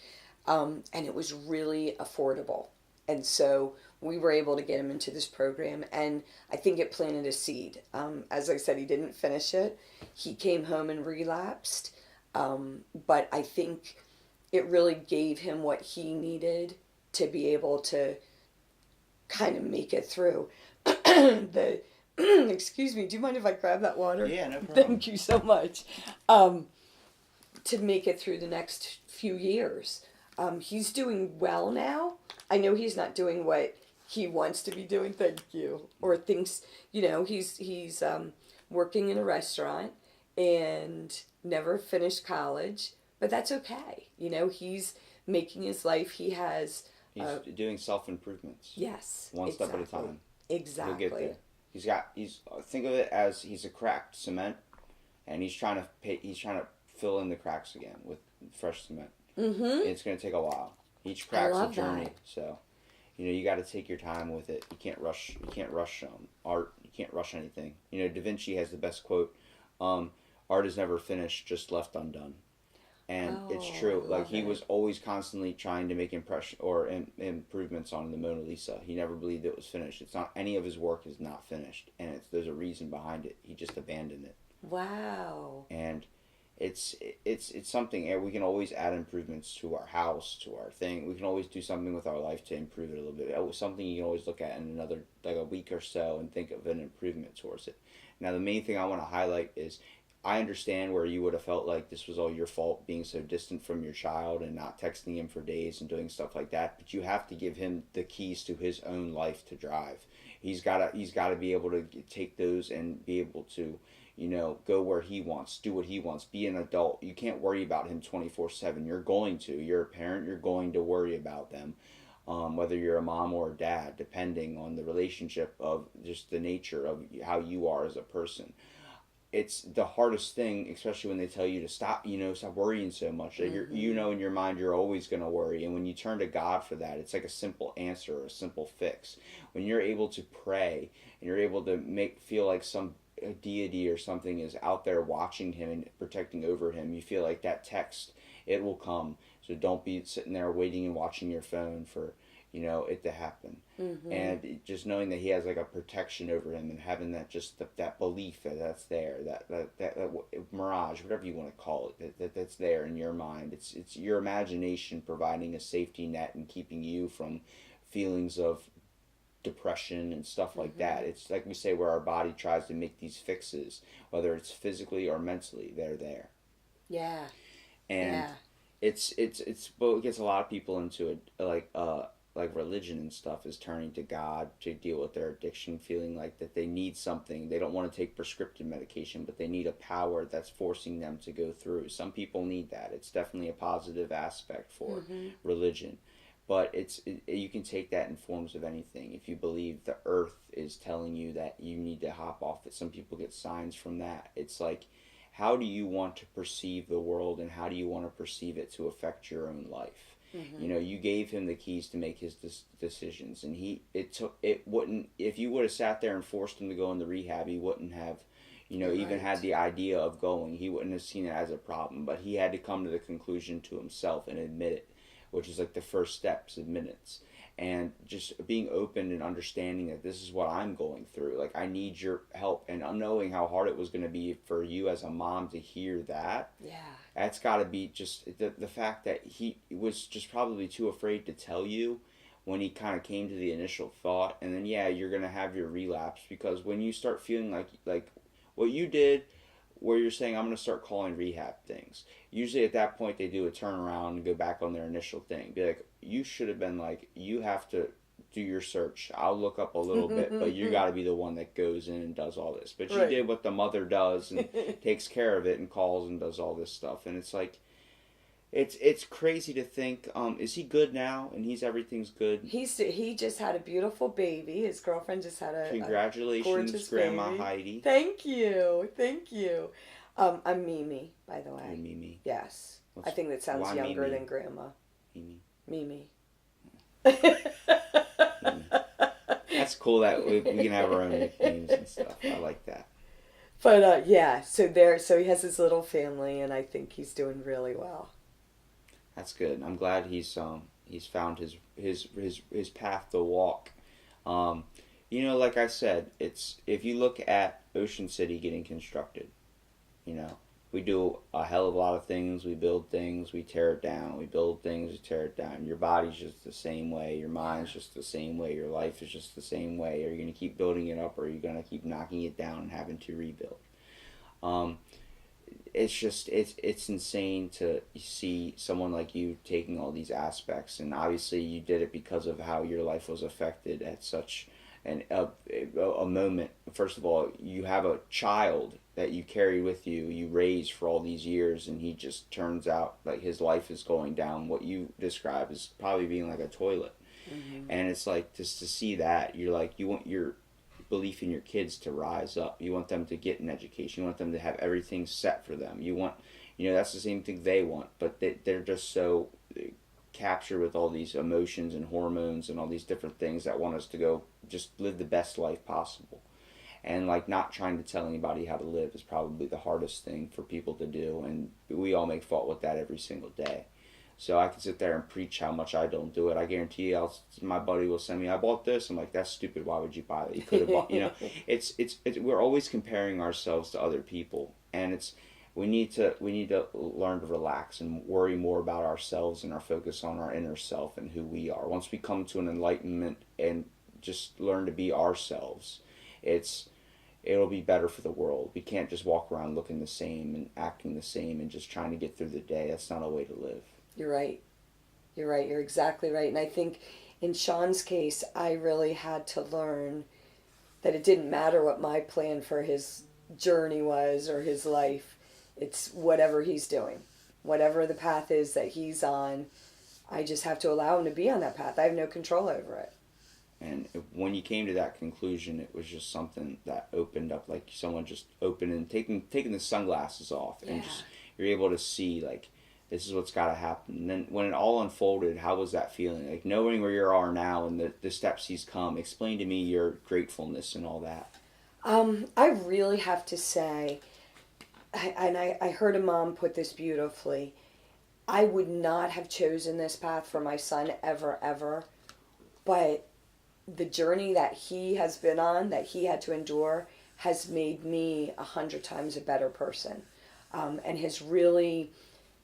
And it was really affordable. And so we were able to get him into this program. And I think it planted a seed. As I said, he didn't finish it. He came home and relapsed. But I think it really gave him what he needed to be able to kind of make it through. Excuse me, do you mind if I grab that water? Yeah, no problem. Thank you so much. To make it through the next few years. He's doing well now. I know he's not doing what he wants to be doing, thank you, or thinks, he's working in a restaurant and never finished college, but that's okay. He's making his life. He has... He's doing self-improvements. Yes, one step at a time. Exactly. He'll get there. Think of it as he's a cracked cement, and he's trying to fill in the cracks again with fresh cement. Mm-hmm. It's going to take a while. Each crack's a journey. That. So, you got to take your time with it. You can't rush art. You can't rush anything. Da Vinci has the best quote: "Art is never finished, just left undone." And it's true. Like, he was always constantly trying to make improvements on the Mona Lisa. He never believed it was finished. It's not, any of his work is not finished, and there's a reason behind it. He just abandoned it. Wow. And it's something, and we can always add improvements to our house, to our thing. We can always do something with our life to improve it a little bit. It was something you can always look at in another, like a week or so, and think of an improvement towards it. Now, the main thing I want to highlight is, I understand where you would have felt like this was all your fault, being so distant from your child and not texting him for days and doing stuff like that. But you have to give him the keys to his own life to drive. He's got to be able to take those and be able to, go where he wants, do what he wants, be an adult. You can't worry about him 24/7. You're going to. You're a parent. You're going to worry about them. Whether you're a mom or a dad, depending on the relationship of just the nature of how you are as a person. It's the hardest thing, especially when they tell you to stop worrying so much. That you're, in your mind, you're always going to worry. And when you turn to God for that, it's like a simple answer, or a simple fix. When you're able to pray and you're able to feel like some deity or something is out there watching him and protecting over him, you feel like that text, it will come. So don't be sitting there waiting and watching your phone for, it to happen. Mm-hmm. And just knowing that he has like a protection over him, and having that that belief that's there, that mirage, whatever you want to call it, that's there in your mind. It's your imagination providing a safety net and keeping you from feelings of depression and stuff like mm-hmm. that. It's like we say, where our body tries to make these fixes, whether it's physically or mentally, they're there. Yeah. And it's what gets a lot of people into it, like religion and stuff, is turning to God to deal with their addiction, feeling like that they need something. They don't want to take prescriptive medication, but they need a power that's forcing them to go through. Some people need that. It's definitely a positive aspect for mm-hmm. religion. But you can take that in forms of anything. If you believe the earth is telling you that you need to hop off it, some people get signs from that. It's like, how do you want to perceive the world, and how do you want to perceive it to affect your own life? Mm-hmm. You gave him the keys to make his decisions, and if you would have sat there and forced him to go into rehab, he wouldn't have, even had the idea of going. He wouldn't have seen it as a problem, but he had to come to the conclusion to himself and admit it, which is like the first steps, admittance. and just being open and understanding that this is what I'm going through. Like, I need your help, and knowing how hard it was going to be for you as a mom to hear that. Yeah. That's got to be just the fact that he was just probably too afraid to tell you when he kind of came to the initial thought. And then, yeah, you're going to have your relapse, because when you start feeling like what you did, where you're saying, I'm going to start calling rehab things. Usually at that point, they do a turnaround and go back on their initial thing. Be like, you should have been like, you have to do your search. I'll look up a little bit, but you got to be the one that goes in and does all this. But you did what the mother does and takes care of it and calls and does all this stuff. And it's like, it's crazy to think, is he good now? And everything's good? He just had a beautiful baby. His girlfriend just had a Congratulations, Grandma baby. Heidi. Thank you. I'm Mimi, by the way. You're Mimi. Yes. I think that sounds younger Mimi? than Grandma. Mimi. That's cool that we can have our own nicknames and stuff. I like that. But yeah, so he has his little family, and I think he's doing really well. That's good. I'm glad he's found his path to walk. Like I said, it's, if you look at Ocean City getting constructed, we do a hell of a lot of things. We build things, we tear it down. We build things, we tear it down. Your body's just the same way. Your mind's just the same way. Your life is just the same way. Are you going to keep building it up, or are you going to keep knocking it down and having to rebuild? It's insane to see someone like you taking all these aspects, and obviously you did it because of how your life was affected at such a moment. First of all, you have a child that you carry with you, you raise for all these years, and he just turns out like his life is going down what you describe as probably being like a toilet. And it's like, just to see that, you're like, you want your belief in your kids to rise up. You want them to get an education. You want them to have everything set for them. You want, that's the same thing they want, but they're just so captured with all these emotions and hormones and all these different things that want us to go just live the best life possible. And like, not trying to tell anybody how to live is probably the hardest thing for people to do, and we all make fault with that every single day. So I can sit there and preach how much I don't do it. I guarantee you, my buddy will send me, I bought this. I'm like, that's stupid. Why would you buy that? You could have bought, it's we're always comparing ourselves to other people, and we need to learn to relax and worry more about ourselves and our focus on our inner self and who we are. Once we come to an enlightenment and just learn to be ourselves, it'll be better for the world. We can't just walk around looking the same and acting the same and just trying to get through the day. That's not a way to live. You're right. You're exactly right. And I think in Sean's case, I really had to learn that it didn't matter what my plan for his journey was or his life. It's whatever he's doing. Whatever the path is that he's on, I just have to allow him to be on that path. I have no control over it. And when you came to that conclusion, it was just something that opened up, like someone just opened and taking the sunglasses off, and just, you're able to see, like, this is what's got to happen. And then when it all unfolded, how was that feeling? Like, knowing where you are now and the steps he's come. Explain to me your gratefulness and all that. I really have to say, I heard a mom put this beautifully, I would not have chosen this path for my son ever, but the journey that he has been on, that he had to endure, has made me 100 times a better person, and has really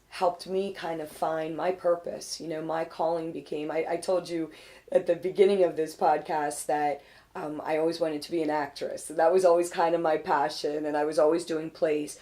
helped me kind of find my purpose. My calling became, I told you at the beginning of this podcast that I always wanted to be an actress. That was always kind of my passion, and I was always doing plays.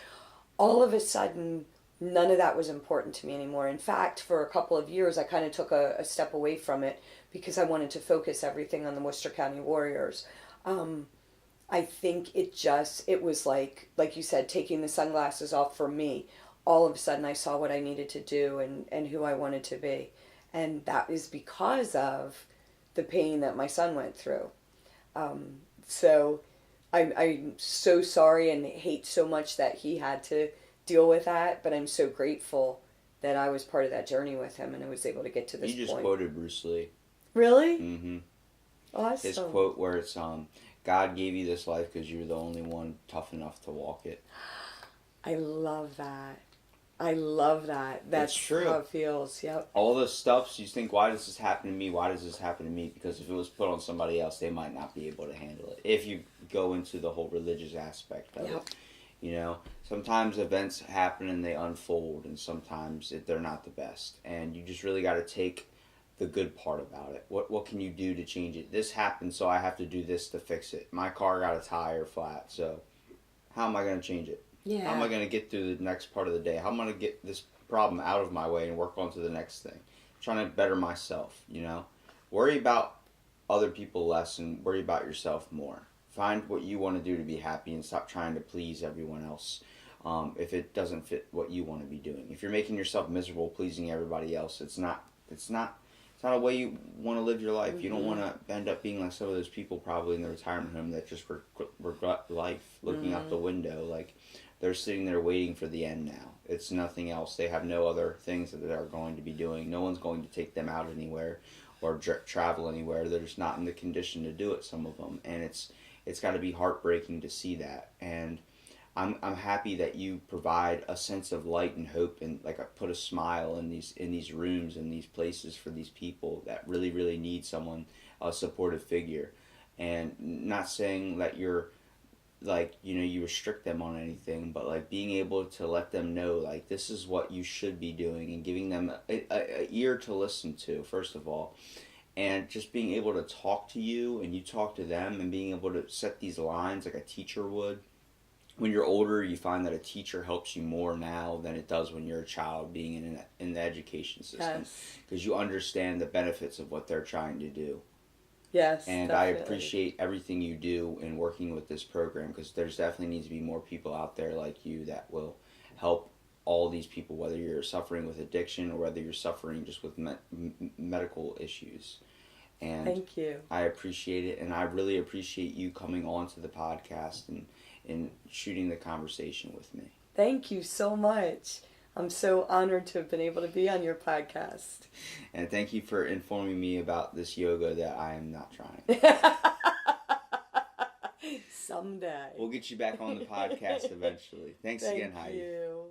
All of a sudden, none of that was important to me anymore. In fact, for a couple of years, I kind of took a step away from it because I wanted to focus everything on the Worcester County Warriors. I think it was like you said, taking the sunglasses off for me. All of a sudden, I saw what I needed to do and who I wanted to be. And that is because of the pain that my son went through. So I'm so sorry and hate so much that he had to deal with that, but I'm so grateful that I was part of that journey with him and I was able to get to this point. You just quoted Bruce Lee. Really? Mm-hmm. Awesome. His quote where it's, God gave you this life because you're the only one tough enough to walk it. I love that. I love that. That's It's true. how it feels. Yep. All the stuff, you think, why does this happen to me? Why does this happen to me? Because if it was put on somebody else, they might not be able to handle it. If you go into the whole religious aspect of it. You know, sometimes events happen and they unfold, and sometimes they're not the best. And you just really got to take the good part about it. What can you do to change it? This happened, so I have to do this to fix it. My car got a tire flat, so how am I going to change it? Yeah. How am I going to get through the next part of the day? How am I going to get this problem out of my way and work on to the next thing? Trying to better myself, you know? Worry about other people less and worry about yourself more. Find what you want to do to be happy and stop trying to please everyone else if it doesn't fit what you want to be doing. If you're making yourself miserable pleasing everybody else, it's not a way you want to live your life. You don't want to end up being like some of those people probably in the retirement home that just regret life, looking out the window. Like, they're sitting there waiting for the end now. It's nothing else. They have no other things that they're going to be doing. No one's going to take them out anywhere or travel anywhere. They're just not in the condition to do it, some of them. And it's got to be heartbreaking to see that. And I'm happy that you provide a sense of light and hope, and like I put a smile in these rooms and these places for these people that really, really need someone, a supportive figure. And not saying that you're like, you know, you restrict them on anything, but like being able to let them know like this is what you should be doing, and giving them a ear to listen to, first of all. And just being able to talk to you and you talk to them, and being able to set these lines like a teacher would. When you're older, you find that a teacher helps you more now than it does when you're a child being in the education system. Because you understand the benefits of what they're trying to do. Yes, and definitely. I appreciate everything you do in working with this program, because there's definitely needs to be more people out there like you that will help all these people, whether you're suffering with addiction or whether you're suffering just with medical issues. And thank you. I appreciate it, and I really appreciate you coming on to the podcast and shooting the conversation with me. Thank you so much. I'm so honored to have been able to be on your podcast. And thank you for informing me about this yoga that I am not trying. Someday. We'll get you back on the podcast eventually. Thanks again, Heidi. Thank you.